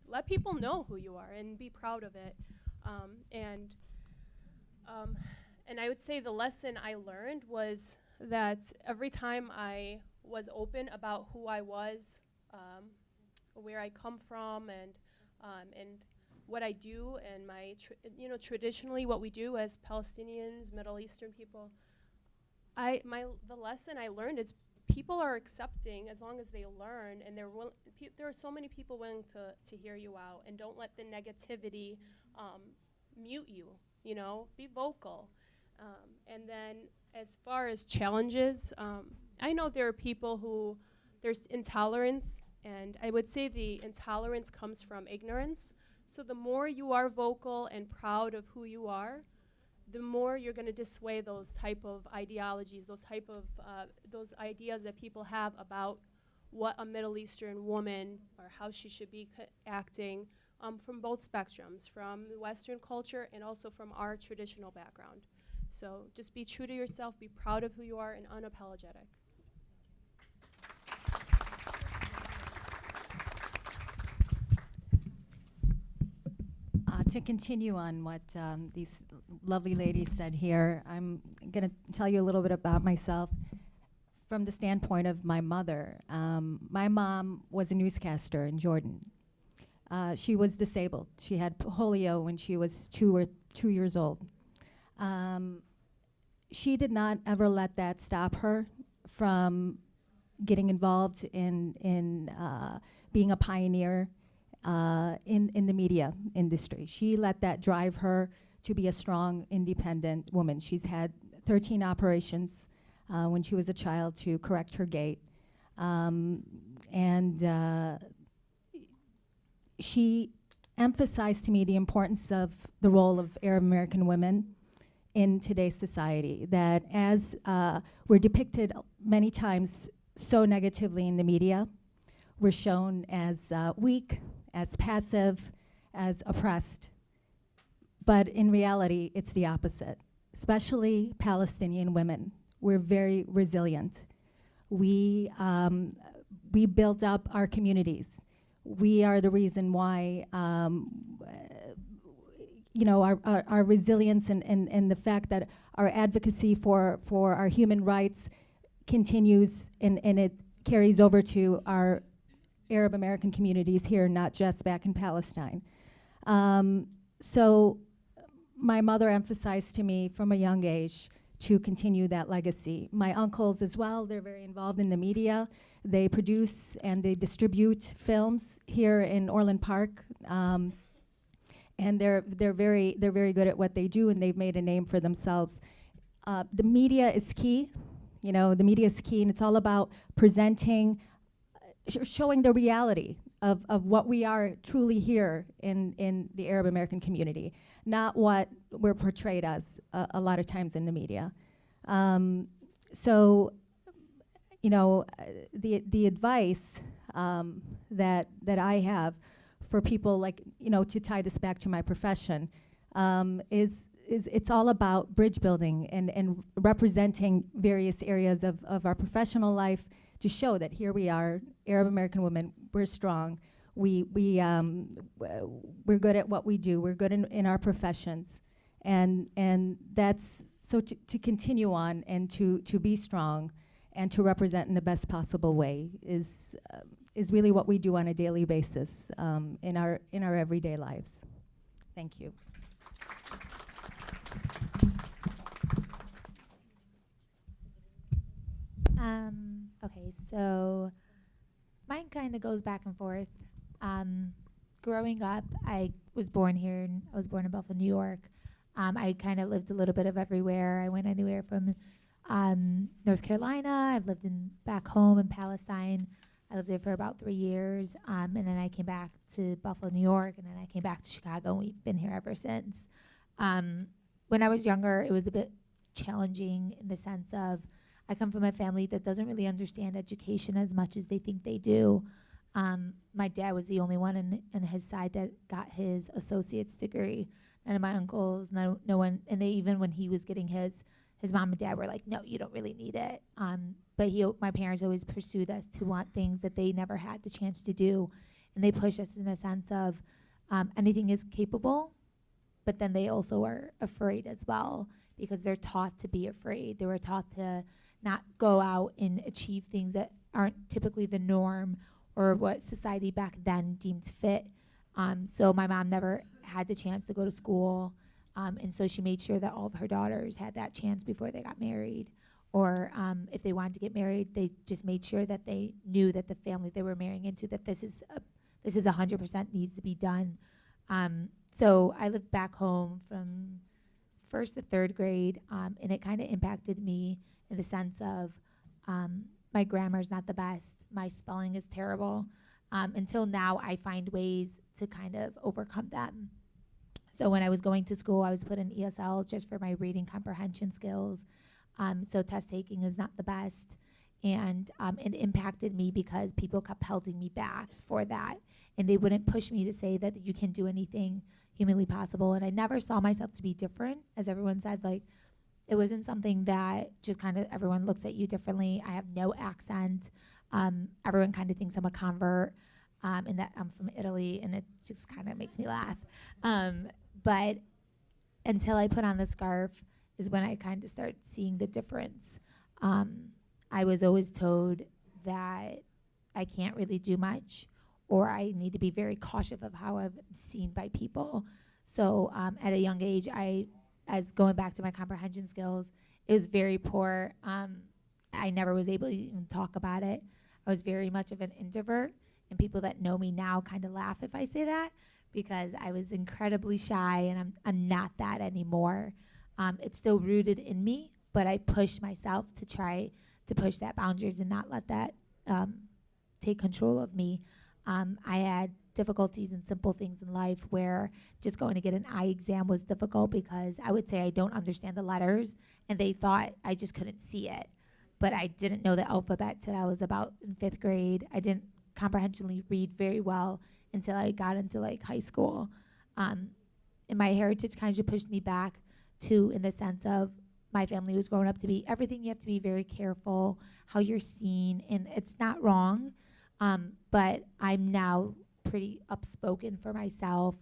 Let people know who you are and be proud of it. And I would say the lesson I learned was that every time I was open about who I was, where I come from, and what I do, and traditionally what we do as Palestinians, Middle Eastern people, the lesson I learned is people are accepting as long as they learn, and there are so many people willing to hear you out, and don't let the negativity mute you, you know, be vocal. And then as far as challenges, I know there are people who, there's intolerance, and I would say the intolerance comes from ignorance. So the more you are vocal and proud of who you are, the more you're going to dissuade those type of ideologies, those type of those ideas that people have about what a Middle Eastern woman or how she should be acting, from both spectrums, from the Western culture and also from our traditional background. So just be true to yourself, be proud of who you are, and unapologetic. To continue on what these lovely ladies said here, I'm going to tell you a little bit about myself from the standpoint of my mother. My mom was a newscaster in Jordan. She was disabled. She had polio when she was 2 years old. She did not ever let that stop her from getting involved in being a pioneer in the media industry. She let that drive her to be a strong, independent woman. She's had 13 operations when she was a child to correct her gait. She emphasized to me the importance of the role of Arab American women in today's society, that as we're depicted many times so negatively in the media, we're shown as weak, as passive, as oppressed. But in reality, it's the opposite, especially Palestinian women. We're very resilient. We built up our communities. We are the reason why, you know, our resilience and the fact that our advocacy for our human rights continues, and it carries over to our Arab American communities here, not just back in Palestine. So my mother emphasized to me from a young age to continue that legacy. My uncles as well, they're very involved in the media. They produce and they distribute films here in Orland Park. And they're very good at what they do, and they've made a name for themselves. The media is key. You know, the media is key, and it's all about presenting, showing the reality of what we are truly here in the Arab American community, not what we're portrayed as a lot of times in the media. So, you know, the advice that I have for people, like, you know, to tie this back to my profession, is it's all about bridge building and representing various areas of our professional life to show that here we are, Arab American women, we're strong, we're good at what we do, we're good in our professions, and that's so to continue on and to be strong and to represent in the best possible way is really what we do on a daily basis in our everyday lives. Thank you. Okay, so mine kind of goes back and forth. Growing up, I was born here. I was born in Buffalo, New York. I kind of lived a little bit of everywhere. I went anywhere from North Carolina. I've lived back home in Palestine. I lived there for about 3 years, and then I came back to Buffalo, New York, and then I came back to Chicago, and we've been here ever since. When I was younger, it was a bit challenging in the sense of I come from a family that doesn't really understand education as much as they think they do. My dad was the only one on his side that got his associate's degree. None of my uncles, no one, and they, even when he was getting his mom and dad were like, no, you don't really need it. But my parents always pursued us to want things that they never had the chance to do. And they push us in a sense of anything is capable, but then they also are afraid as well because they're taught to be afraid. They were taught to not go out and achieve things that aren't typically the norm or what society back then deemed fit. So my mom never had the chance to go to school. And so she made sure that all of her daughters had that chance before they got married or if they wanted to get married, they just made sure that they knew that the family they were marrying into, that this is 100% needs to be done. So I lived back home from first to third grade, and it kind of impacted me in the sense of my grammar is not the best, my spelling is terrible. Until now, I find ways to kind of overcome them. So when I was going to school, I was put in ESL just for my reading comprehension skills. So test taking is not the best. And it impacted me because people kept holding me back for that. And they wouldn't push me to say that you can do anything humanly possible. And I never saw myself to be different. As everyone said, like, it wasn't something that just kind of everyone looks at you differently. I have no accent. Everyone kind of thinks I'm a convert, and that I'm from Italy, and it just kind of makes me laugh. But until I put on the scarf is when I kind of started seeing the difference. I was always told that I can't really do much, or I need to be very cautious of how I'm seen by people. So at a young age, as going back to my comprehension skills, it was very poor. I never was able to even talk about it. I was very much of an introvert, and people that know me now kind of laugh if I say that, because I was incredibly shy, and I'm not that anymore. It's still rooted in me, but I push myself to try to push that boundaries and not let that take control of me. I had difficulties in simple things in life where just going to get an eye exam was difficult because I would say I don't understand the letters, and they thought I just couldn't see it. But I didn't know the alphabet till I was about in 5th grade. I didn't comprehensionally read very well until I got into like high school. And my heritage kind of pushed me back to, in the sense of, my family was growing up to be everything. You have to be very careful how you're seen, and it's not wrong. But I'm now pretty upspoken for myself,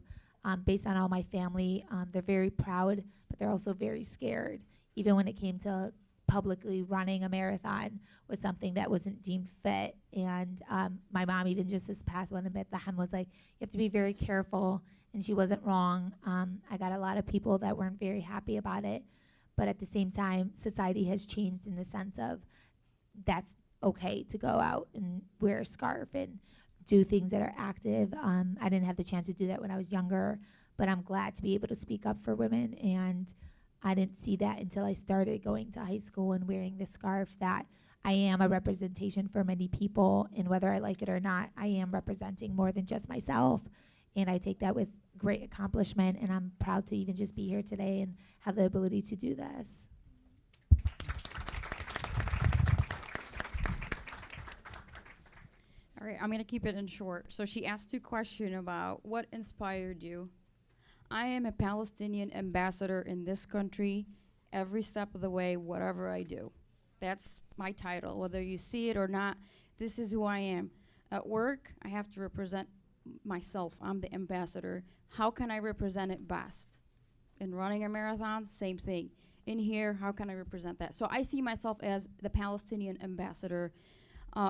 based on all my family. They're very proud, but they're also very scared. Even when it came to publicly running a marathon was something that wasn't deemed fit. And my mom, even just this past one in Bethlehem, was like, you have to be very careful. And she wasn't wrong. I got a lot of people that weren't very happy about it. But at the same time, society has changed in the sense of that's okay to go out and wear a scarf and do things that are active. I didn't have the chance to do that when I was younger, but I'm glad to be able to speak up for women. And I didn't see that until I started going to high school and wearing the scarf, that I am a representation for many people, and whether I like it or not, I am representing more than just myself. And I take that with great accomplishment, and I'm proud to even just be here today and have the ability to do this. All right, I'm going to keep it in short. So she asked 2 questions about what inspired you. I am a Palestinian ambassador in this country every step of the way, whatever I do. That's my title. Whether you see it or not, this is who I am. At work, I have to represent myself. I'm the ambassador. How can I represent it best? In running a marathon, same thing. In here, how can I represent that? So I see myself as the Palestinian ambassador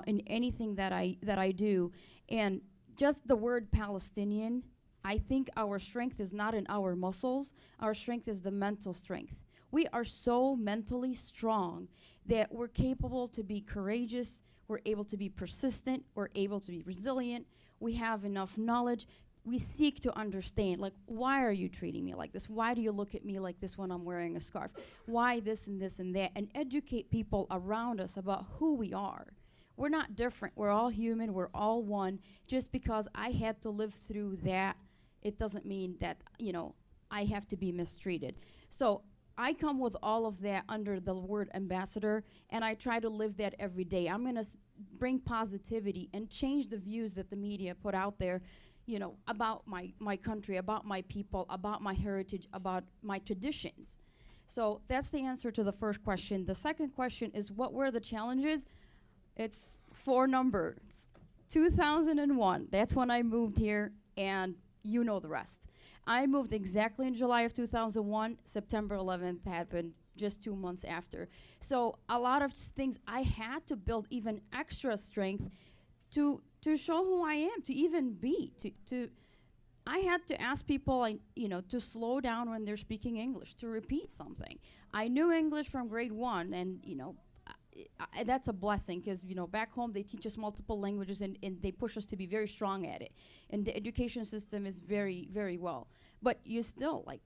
in anything that I do. And just the word Palestinian, I think our strength is not in our muscles. Our strength is the mental strength. We are so mentally strong that we're capable to be courageous, we're able to be persistent, we're able to be resilient, we have enough knowledge. We seek to understand, like, why are you treating me like this? Why do you look at me like this when I'm wearing a scarf? Why this and this and that? And educate people around us about who we are. We're not different. We're all human. We're all one. Just because I had to live through that, it doesn't mean that, I have to be mistreated. So I come with all of that under the word ambassador, and I try to live that every day. I'm going to bring positivity and change the views that the media put out there, about my country, about my people, about my heritage, about my traditions. So that's the answer to the first question. The second question is, what were the challenges? It's 4 numbers. 2001, that's when I moved here, and you know the rest. I moved exactly in July of 2001. September 11th happened just 2 months after. So a lot of things I had to build even extra strength to show who I am, to even be, I had to ask people, to slow down when they're speaking English, to repeat something. I knew English from grade 1, and, that's a blessing, because back home they teach us multiple languages, and they push us to be very strong at it, and the education system is very, very well. But you still, like,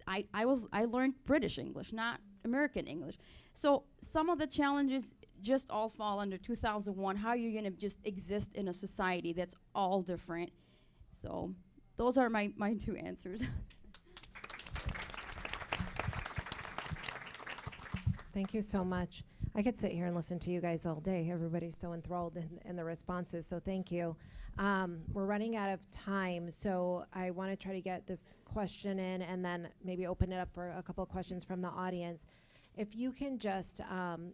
I learned British English, not American English. So some of the challenges just all fall under 2001. How are you going to just exist in a society that's all different? So those are my two answers. Thank you so much. I could sit here and listen to you guys all day. Everybody's so enthralled in the responses, so thank you. We're running out of time, so I want to try to get this question in and then maybe open it up for a couple of questions from the audience. If you can just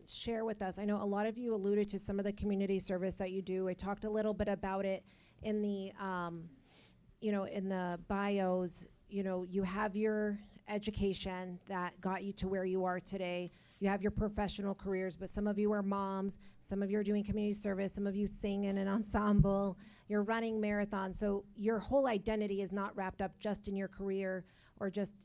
share with us, I know a lot of you alluded to some of the community service that you do. I talked a little bit about it in the, in the bios. You have your education that got you to where you are today. You have your professional careers, but some of you are moms, some of you are doing community service, some of you sing in an ensemble, you're running marathons. So your whole identity is not wrapped up just in your career or just,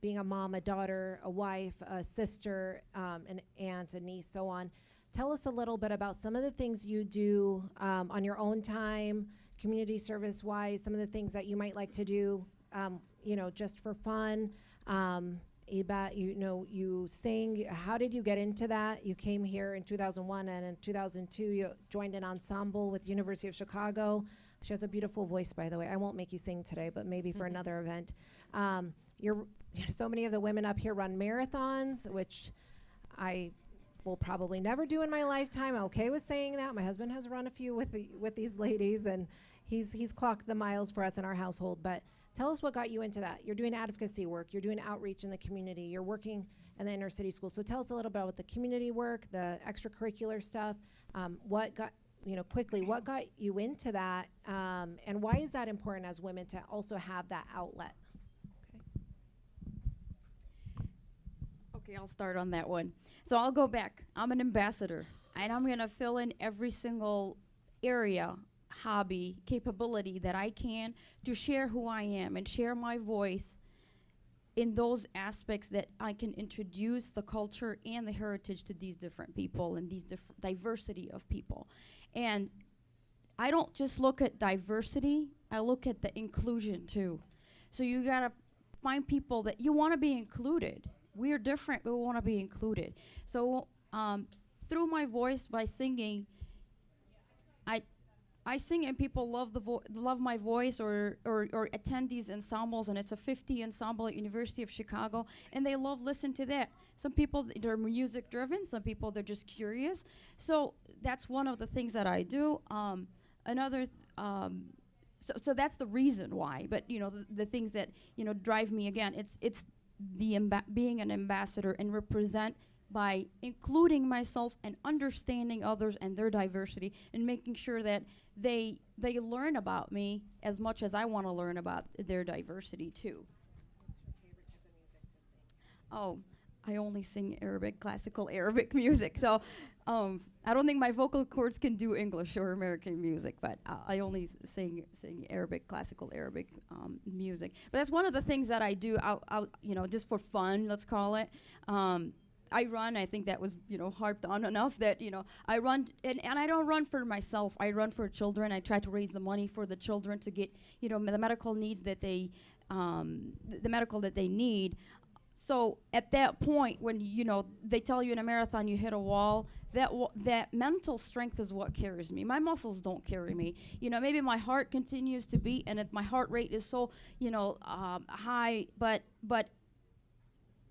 being a mom, a daughter, a wife, a sister, an aunt, a niece, so on. Tell us a little bit about some of the things you do on your own time, community service-wise, some of the things that you might like to do, just for fun. Ebit, you sing. How did you get into that? You came here in 2001, and in 2002 you joined an ensemble with University of Chicago. She has a beautiful voice, by the way. I won't make you sing today, but maybe for another event. So many of the women up here run marathons, which I will probably never do in my lifetime. I'm okay with saying that. My husband has run a few with these ladies, and he's clocked the miles for us in our household. But tell us what got you into that. You're doing advocacy work. You're doing outreach in the community. You're working in the inner city school. So tell us a little bit about the community work, the extracurricular stuff. What got you into that, and why is that important as women to also have that outlet? Okay, I'll start on that one. So I'll go back. I'm an ambassador, and I'm going to fill in every single area, hobby, capability that I can to share who I am and share my voice in those aspects that I can introduce the culture and the heritage to these different people and these different diversity of people. And I don't just look at diversity, I look at the inclusion too. So you gotta find people that you wanna be included. We're different, but we wanna be included. So through my voice, by singing, I sing and people love my voice or attend these ensembles, and it's a 50 ensemble at University of Chicago, and they love listen to that. Some people, they're music driven, some people, they're just curious. So that's one of the things that I do. So that's the reason why, but the things that drive me, again, it's the being an ambassador and represent by including myself and understanding others and their diversity, and making sure that they learn about me as much as I want to learn about their diversity too. What's your favorite type of music to sing? Oh, I only sing Arabic, classical Arabic music. So I don't think my vocal cords can do English or American music, but I only sing Arabic, classical Arabic music. But that's one of the things that I do out just for fun, let's call it. I run. I think that was, harped on enough that, I run, and I don't run for myself. I run for children. I try to raise the money for the children to get, the medical needs that the medical that they need. So at that point, when, they tell you in a marathon you hit a wall, that mental strength is what carries me. My muscles don't carry me. Maybe my heart continues to beat, and my heart rate is so, high, but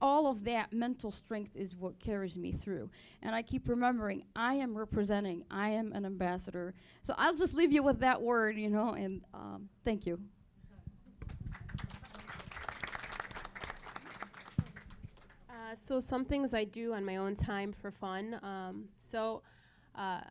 all of that mental strength is what carries me through. And I keep remembering, I am representing, I am an ambassador. So I'll just leave you with that word, and thank you. So some things I do on my own time for fun. I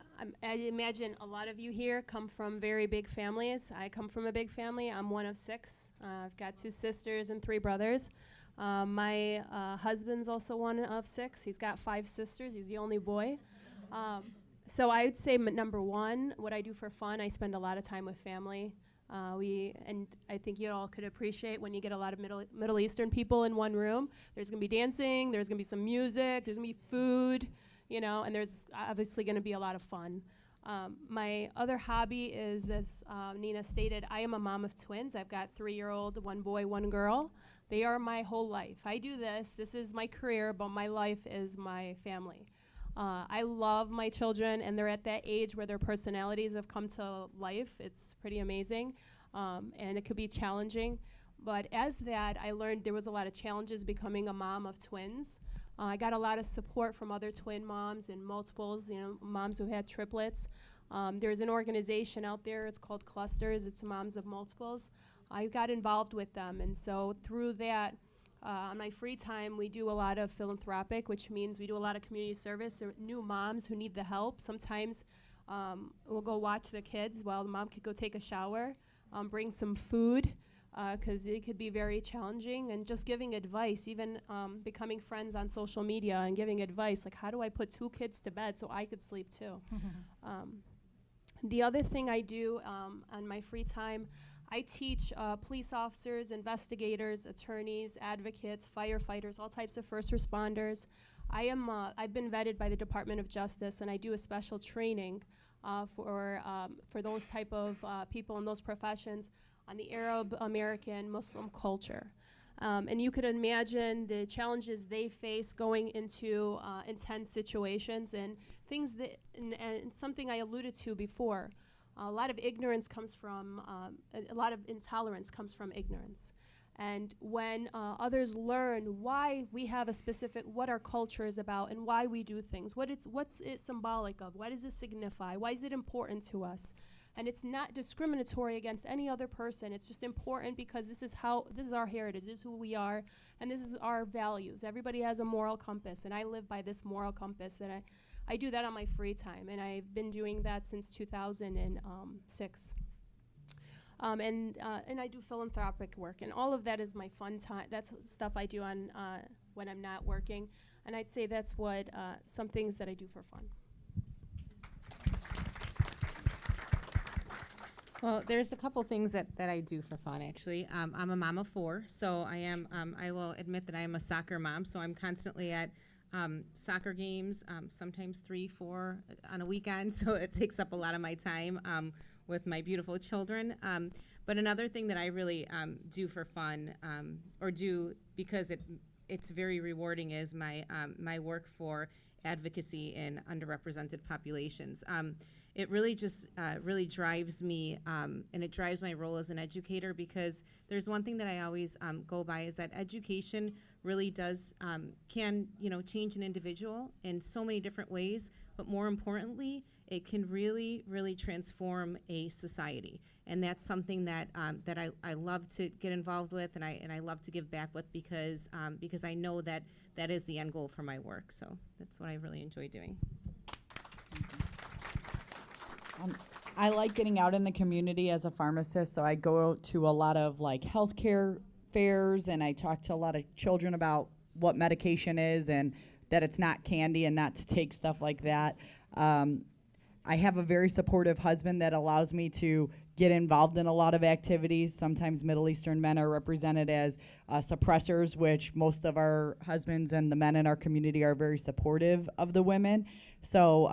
imagine a lot of you here come from very big families. I come from a big family. I'm one of 6. I've got 2 sisters and 3 brothers. My husband's also one of 6. He's got 5 sisters. He's the only boy. So I would say number one, what I do for fun, I spend a lot of time with family. And I think you all could appreciate when you get a lot of Middle Eastern people in one room. There's going to be dancing. There's going to be some music. There's going to be food. you know, and there's obviously going to be a lot of fun. My other hobby is, as Nina stated, I am a mom of twins. I've got 3-year-old, 1 boy, 1 girl. They are my whole life. I do this is my career, but my life is my family. I love my children, and they're at that age where their personalities have come to life. It's pretty amazing, and it could be challenging. But as that, I learned there was a lot of challenges becoming a mom of twins. I got a lot of support from other twin moms and multiples, you know, moms who had triplets. There's an organization out there, it's called Clusters, it's Moms of Multiples. I got involved with them, and so through that, on my free time, we do a lot of philanthropic, which means we do a lot of community service. There are new moms who need the help. Sometimes we'll go watch the kids while the mom could go take a shower, bring some food, because it could be very challenging, and just giving advice, even becoming friends on social media and giving advice, like how do I put 2 kids to bed so I could sleep too. The other thing I do on my free time, I teach police officers, investigators, attorneys, advocates, firefighters, all types of first responders. I've been vetted by the Department of Justice, and I do a special training for those type of people in those professions on the Arab, American, Muslim culture. And you could imagine the challenges they face going into intense situations and things that, and something I alluded to before, a lot of ignorance comes from, a lot of intolerance comes from ignorance. And when others learn why we have a specific, what our culture is about and why we do things, what's it symbolic of, what does it signify, why is it important to us? And it's not discriminatory against any other person. It's just important because this is our heritage, this is who we are, and this is our values. Everybody has a moral compass, and I live by this moral compass, and I do that on my free time, and I've been doing that since 2006. And I do philanthropic work, and all of that is my fun time. That's stuff I do on when I'm not working, and I'd say that's what some things that I do for fun. Well, there's a couple things that I do for fun, actually. I'm a mom of 4, so I will admit that I am a soccer mom, so I'm constantly at soccer games, sometimes 3, 4 on a weekend, so it takes up a lot of my time with my beautiful children. But another thing that I really do for fun, or do because it's very rewarding, is my work for advocacy in underrepresented populations. It really just really drives me, and it drives my role as an educator, because there's one thing that I always go by, is that education really does can change an individual in so many different ways, but more importantly, it can really transform a society, and that's something that I love to get involved with, and I love to give back with, because I know that is the end goal for my work. So that's what I really enjoy doing. I like getting out in the community as a pharmacist, so I go to a lot of like healthcare fairs, and I talk to a lot of children about what medication is and that it's not candy and not to take stuff like that. I have a very supportive husband that allows me to get involved in a lot of activities. Sometimes Middle Eastern men are represented as suppressors, which most of our husbands and the men in our community are very supportive of the women. So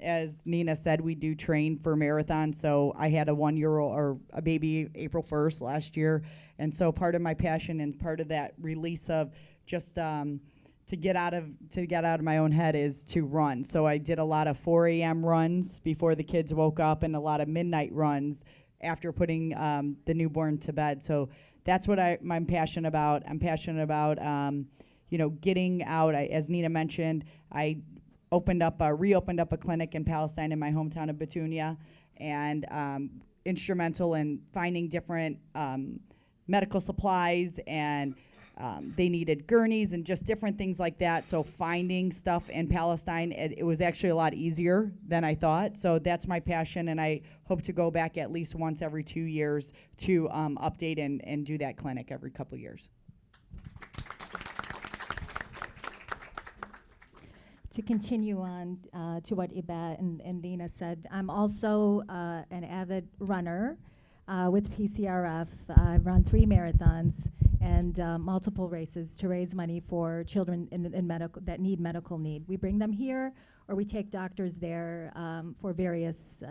as Nina said, we do train for marathons. So I had a 1-year-old or a baby April 1st last year. And so part of my passion and part of that release of just to get out of my own head is to run. So I did a lot of 4 a.m. runs before the kids woke up, and a lot of midnight runs after putting the newborn to bed. So that's what I'm passionate about. I'm passionate about getting out. As Nina mentioned, I reopened up a clinic in Palestine in my hometown of Batunia, and instrumental in finding different medical supplies, and they needed gurneys and just different things like that. So finding stuff in Palestine, it was actually a lot easier than I thought. So that's my passion, and I hope to go back at least once every 2 years to update and do that clinic every couple of years. To continue on to what Ebit and Lena said, I'm also an avid runner with PCRF. I've run 3 marathons, and multiple races to raise money for children in medical that need medical need. We bring them here, or we take doctors there for various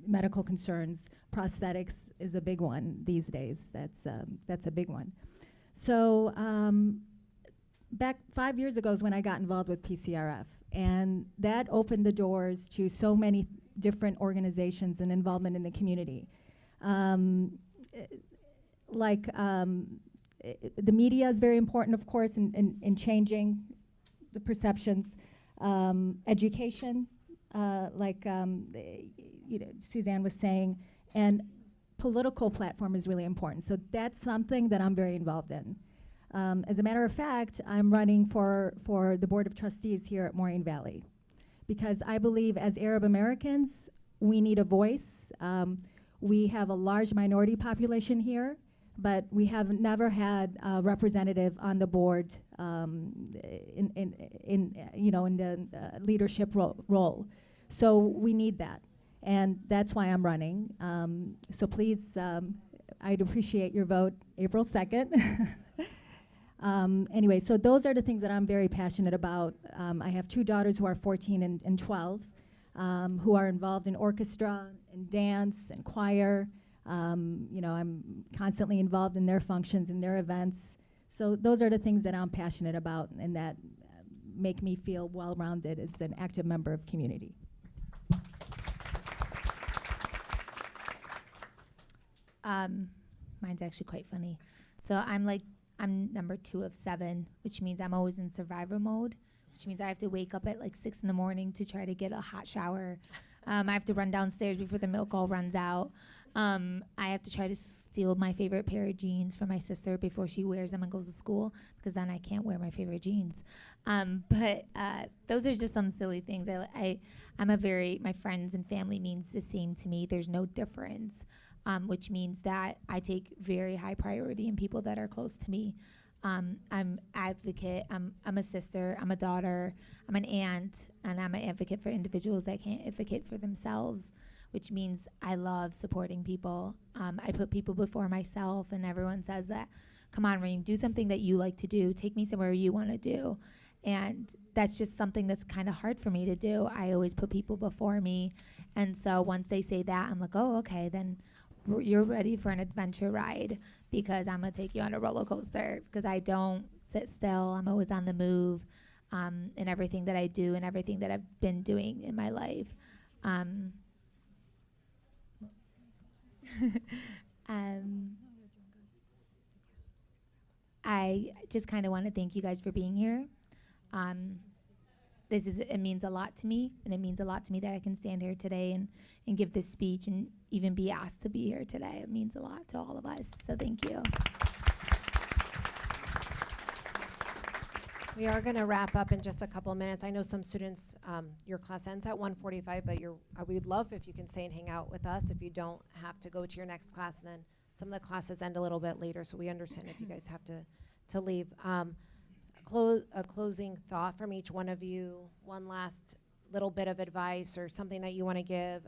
medical concerns. Prosthetics is a big one these days. That's a big one. So back 5 years ago is when I got involved with PCRF, and that opened the doors to so many different organizations and involvement in the community. The media is very important, of course, in changing the perceptions. Education, Suzanne was saying, and political platform is really important. So that's something that I'm very involved in. As a matter of fact, I'm running for the Board of Trustees here at Moraine Valley, because I believe as Arab Americans, we need a voice. We have a large minority population here, but we have never had a representative on the board in the leadership role. So we need that, and that's why I'm running. So please, I'd appreciate your vote April 2nd. Anyway, so those are the things that I'm very passionate about. I have two daughters who are 14 and 12, who are involved in orchestra and dance and choir. I'm constantly involved in their functions and their events. So those are the things that I'm passionate about and that make me feel well-rounded as an active member of community. Mine's actually quite funny. So I'm number 2 of 7, which means I'm always in survivor mode, which means I have to wake up at like 6 in the morning to try to get a hot shower. I have to run downstairs before the milk all runs out. I have to try to steal my favorite pair of jeans from my sister before she wears them and goes to school, because then I can't wear my favorite jeans. But those are just some silly things. My friends and family means the same to me. There's no difference, which means that I take very high priority in people that are close to me. I'm advocate, I'm a sister, I'm a daughter, I'm an aunt, and I'm an advocate for individuals that can't advocate for themselves, which means I love supporting people. I put people before myself, and everyone says that, come on, Reem, do something that you like to do. Take me somewhere you want to do. And that's just something that's kind of hard for me to do. I always put people before me. And so once they say that, I'm like, oh, okay, then you're ready for an adventure ride, because I'm going to take you on a roller coaster, because I don't sit still. I'm always on the move in everything that I do and everything that I've been doing in my life. I just kind of want to thank you guys for being here. It means a lot to me, and it means a lot to me that I can stand here today and give this speech and even be asked to be here today. It means a lot to all of us, so thank you. We are going to wrap up in just a couple of minutes. I know some students, your class ends at 1:45, but we'd love if you can stay and hang out with us if you don't have to go to your next class. And then some of the classes end a little bit later, so we understand if you guys have to leave. A closing thought from each one of you, one last little bit of advice or something that you want to give.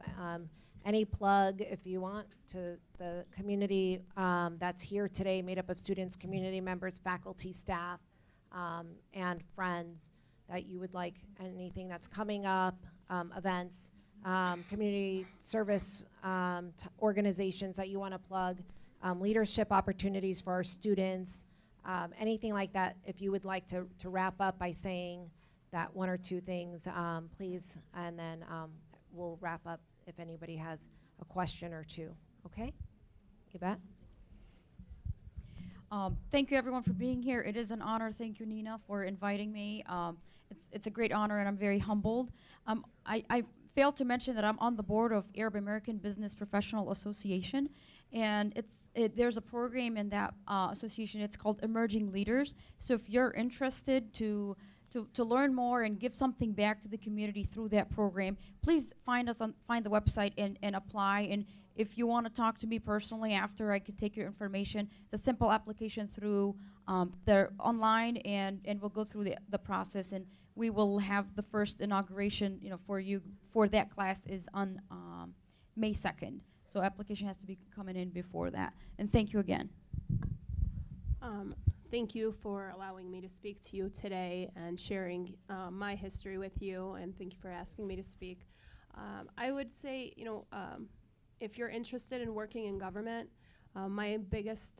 Any plug, if you want, to the community that's here today, made up of students, community members, faculty, staff, and friends, that you would like, anything that's coming up, events, community service organizations that you want to plug, leadership opportunities for our students, anything like that. If you would like to wrap up by saying that one or two things, please, and then we'll wrap up if anybody has a question or two. Okay? Ebit? Thank you, everyone, for being here. It is an honor. Thank you, Nina, for inviting me. It's a great honor, and I'm very humbled. I failed to mention that I'm on the board of Arab American Business Professional Association, and there's a program in that association. It's called Emerging Leaders. So if you're interested to learn more and give something back to the community through that program, please find the website and apply. And if you want to talk to me personally after, I could take your information. It's a simple application through their online, and we'll go through the process, and we will have the first inauguration, for you for that class is on May 2nd. So application has to be coming in before that. And thank you again. Thank you for allowing me to speak to you today and sharing my history with you, and thank you for asking me to speak. I would say, if you're interested in working in government, my biggest,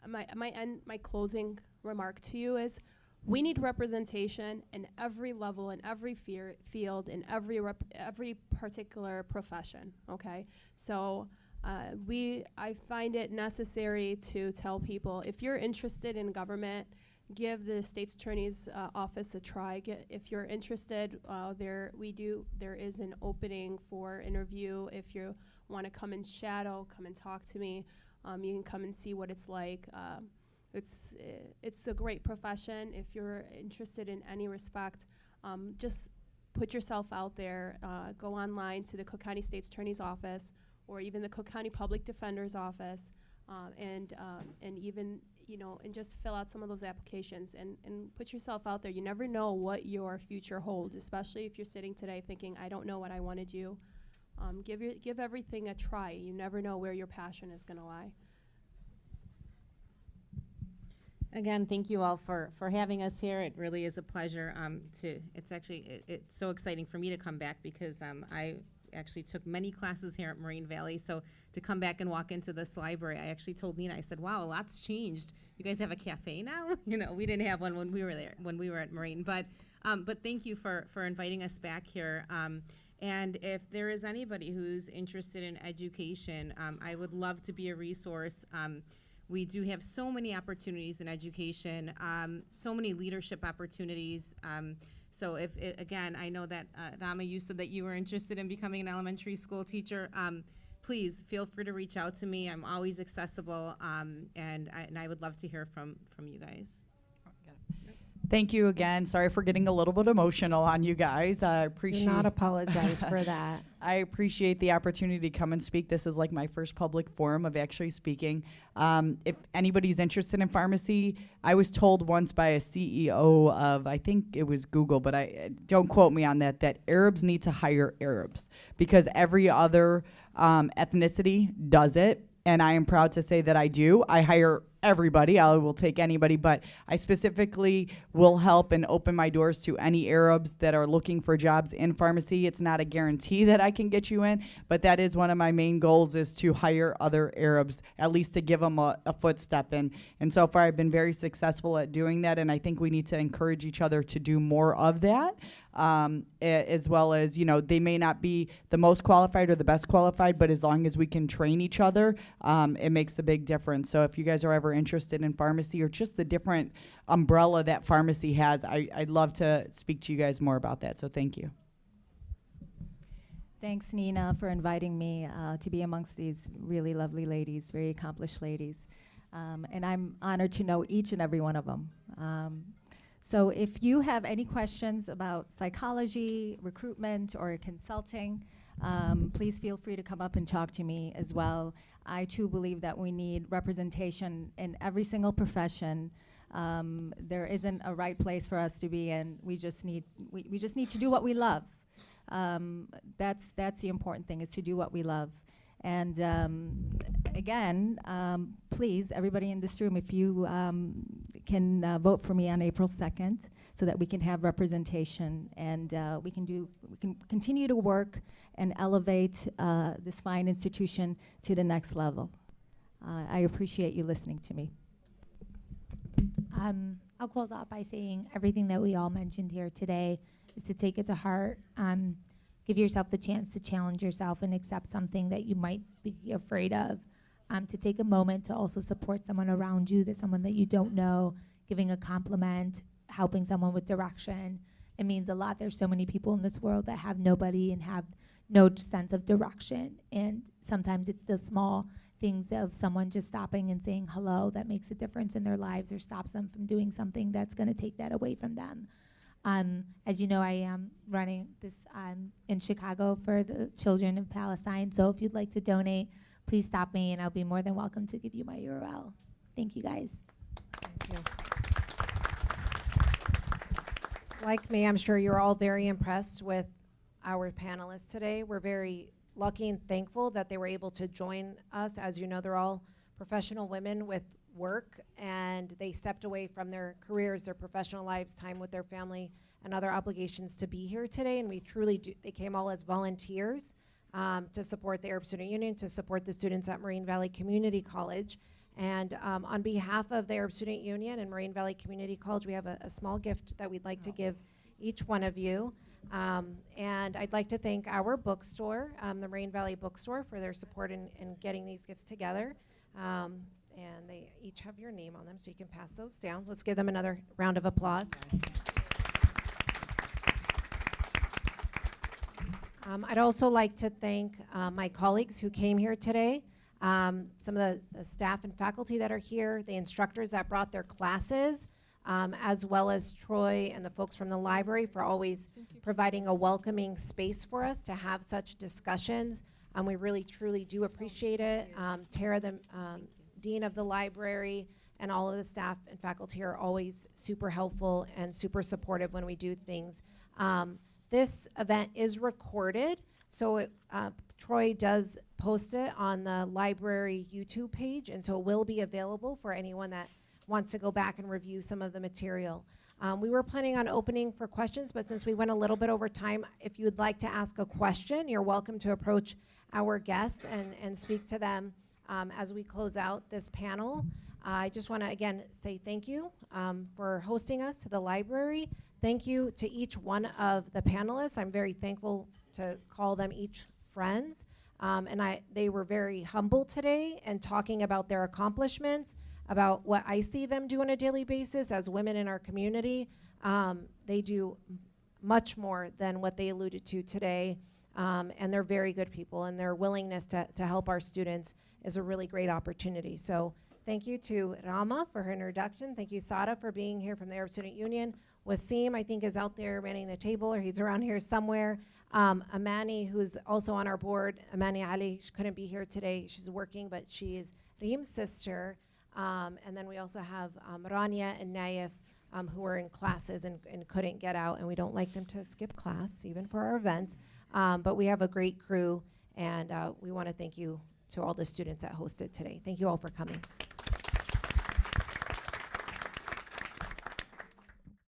my closing remark to you is, we need representation in every level, in every field, in every particular profession. Okay, so I find it necessary to tell people, if you're interested in government, give the state's attorney's office a try. If you're interested, there is an opening for interview. If you want to come and shadow, come and talk to me. You can come and see what it's like. It's a great profession. If you're interested in any respect, just put yourself out there. Go online to the Cook County State's Attorney's Office, or even the Cook County Public Defender's Office, and even, and just fill out some of those applications and put yourself out there. You never know what your future holds, especially if you're sitting today thinking, I don't know what I want to do. Give everything a try. You never know where your passion is going to lie. Again, thank you all for having us here. It really is a pleasure. It's so exciting for me to come back, because I actually took many classes here at Moraine Valley. So to come back and walk into this library, I actually told Nina, I said, wow, a lot's changed. You guys have a cafe now? We didn't have one when we were there, when we were at Moraine. But thank you for inviting us back here. And if there is anybody who's interested in education, I would love to be a resource. We do have so many opportunities in education, so many leadership opportunities. So again, I know that Rama, you said that you were interested in becoming an elementary school teacher. Please feel free to reach out to me. I'm always accessible, and I would love to hear from you guys. Thank you again. Sorry for getting a little bit emotional on you guys. I appreciate. Do not apologize for that. I appreciate the opportunity to come and speak. This is like my first public forum of actually speaking. If anybody's interested in pharmacy, I was told once by a CEO of, I think it was Google, but don't quote me on that Arabs need to hire Arabs, because every other ethnicity does it. And I am proud to say that I do. I hire everybody. I will take anybody, but I specifically will help and open my doors to any Arabs that are looking for jobs in pharmacy. It's not a guarantee that I can get you in, but that is one of my main goals, is to hire other Arabs, at least to give them a footstep in. And so far, I've been very successful at doing that, and I think we need to encourage each other to do more of that. As well as, they may not be the most qualified or the best qualified, but as long as we can train each other, it makes a big difference. So if you guys are ever interested in pharmacy, or just the different umbrella that pharmacy has, I'd love to speak to you guys more about that. So thank you. Thanks, Nina, for inviting me to be amongst these really lovely ladies, very accomplished ladies. And I'm honored to know each and every one of them. So if you have any questions about psychology, recruitment, or consulting, please feel free to come up and talk to me as well. I too believe that we need representation in every single profession. There isn't a right place for us to be in. We just need to do what we love. That's the important thing, is to do what we love. And again, please, everybody in this room, if you can vote for me on April 2nd, so that we can have representation, and we can continue to work and elevate this fine institution to the next level. I appreciate you listening to me. I'll close off by saying everything that we all mentioned here today is to take it to heart. Give yourself the chance to challenge yourself and accept something that you might be afraid of. To take a moment to also support someone around you, someone that you don't know, giving a compliment, helping someone with direction. It means a lot. There's so many people in this world that have nobody and have no sense of direction. And sometimes it's the small things of someone just stopping and saying hello that makes a difference in their lives, or stops them from doing something that's going to take that away from them. As you know, I am running this in Chicago for the children of Palestine. So if you'd like to donate, please stop me, and I'll be more than welcome to give you my URL. Thank you, guys. Thank you. Like me, I'm sure you're all very impressed with our panelists today. We're very lucky and thankful that they were able to join us. As you know, they're all professional women with work, and they stepped away from their careers, their professional lives, time with their family, and other obligations to be here today. And we truly do, they came all as volunteers to support the Arab Student Union, to support the students at Marine Valley Community College. And on behalf of the Arab Student Union and Marine Valley Community College, we have a small gift that we'd like to give each one of you. And I'd like to thank our bookstore, the Marine Valley Bookstore, for their support in getting these gifts together. And they each have your name on them, so you can pass those down. Let's give them another round of applause. I'd also like to thank my colleagues who came here today, some of the staff and faculty that are here, the instructors that brought their classes, as well as Troy and the folks from the library for always providing a welcoming space for us to have such discussions. We really, truly do appreciate it. Tara, the dean of the library, and all of the staff and faculty are always super helpful and super supportive when we do things. This event is recorded, so Troy does post it on the library YouTube page, and so it will be available for anyone that wants to go back and review some of the material. We were planning on opening for questions, but since we went a little bit over time, if you would like to ask a question, you're welcome to approach our guests and speak to them as we close out this panel. I just want to again say thank you for hosting us, to the library. Thank you to each one of the panelists. I'm very thankful to call them each friends. And they were very humble today and talking about their accomplishments, about what I see them do on a daily basis as women in our community. They do much more than what they alluded to today. And they're very good people, and their willingness to help our students is a really great opportunity. So thank you to Rama for her introduction. Thank you, Sada, for being here from the Arab Student Union. Wasim, I think, is out there manning the table, or he's around here somewhere. Amani, who's also on our board. Amani Ali, she couldn't be here today. She's working, but she is Reem's sister. And then we also have Rania and Naif, who are in classes and couldn't get out, and we don't like them to skip class, even for our events. But we have a great crew, and we want to thank you to all the students that hosted today. Thank you all for coming.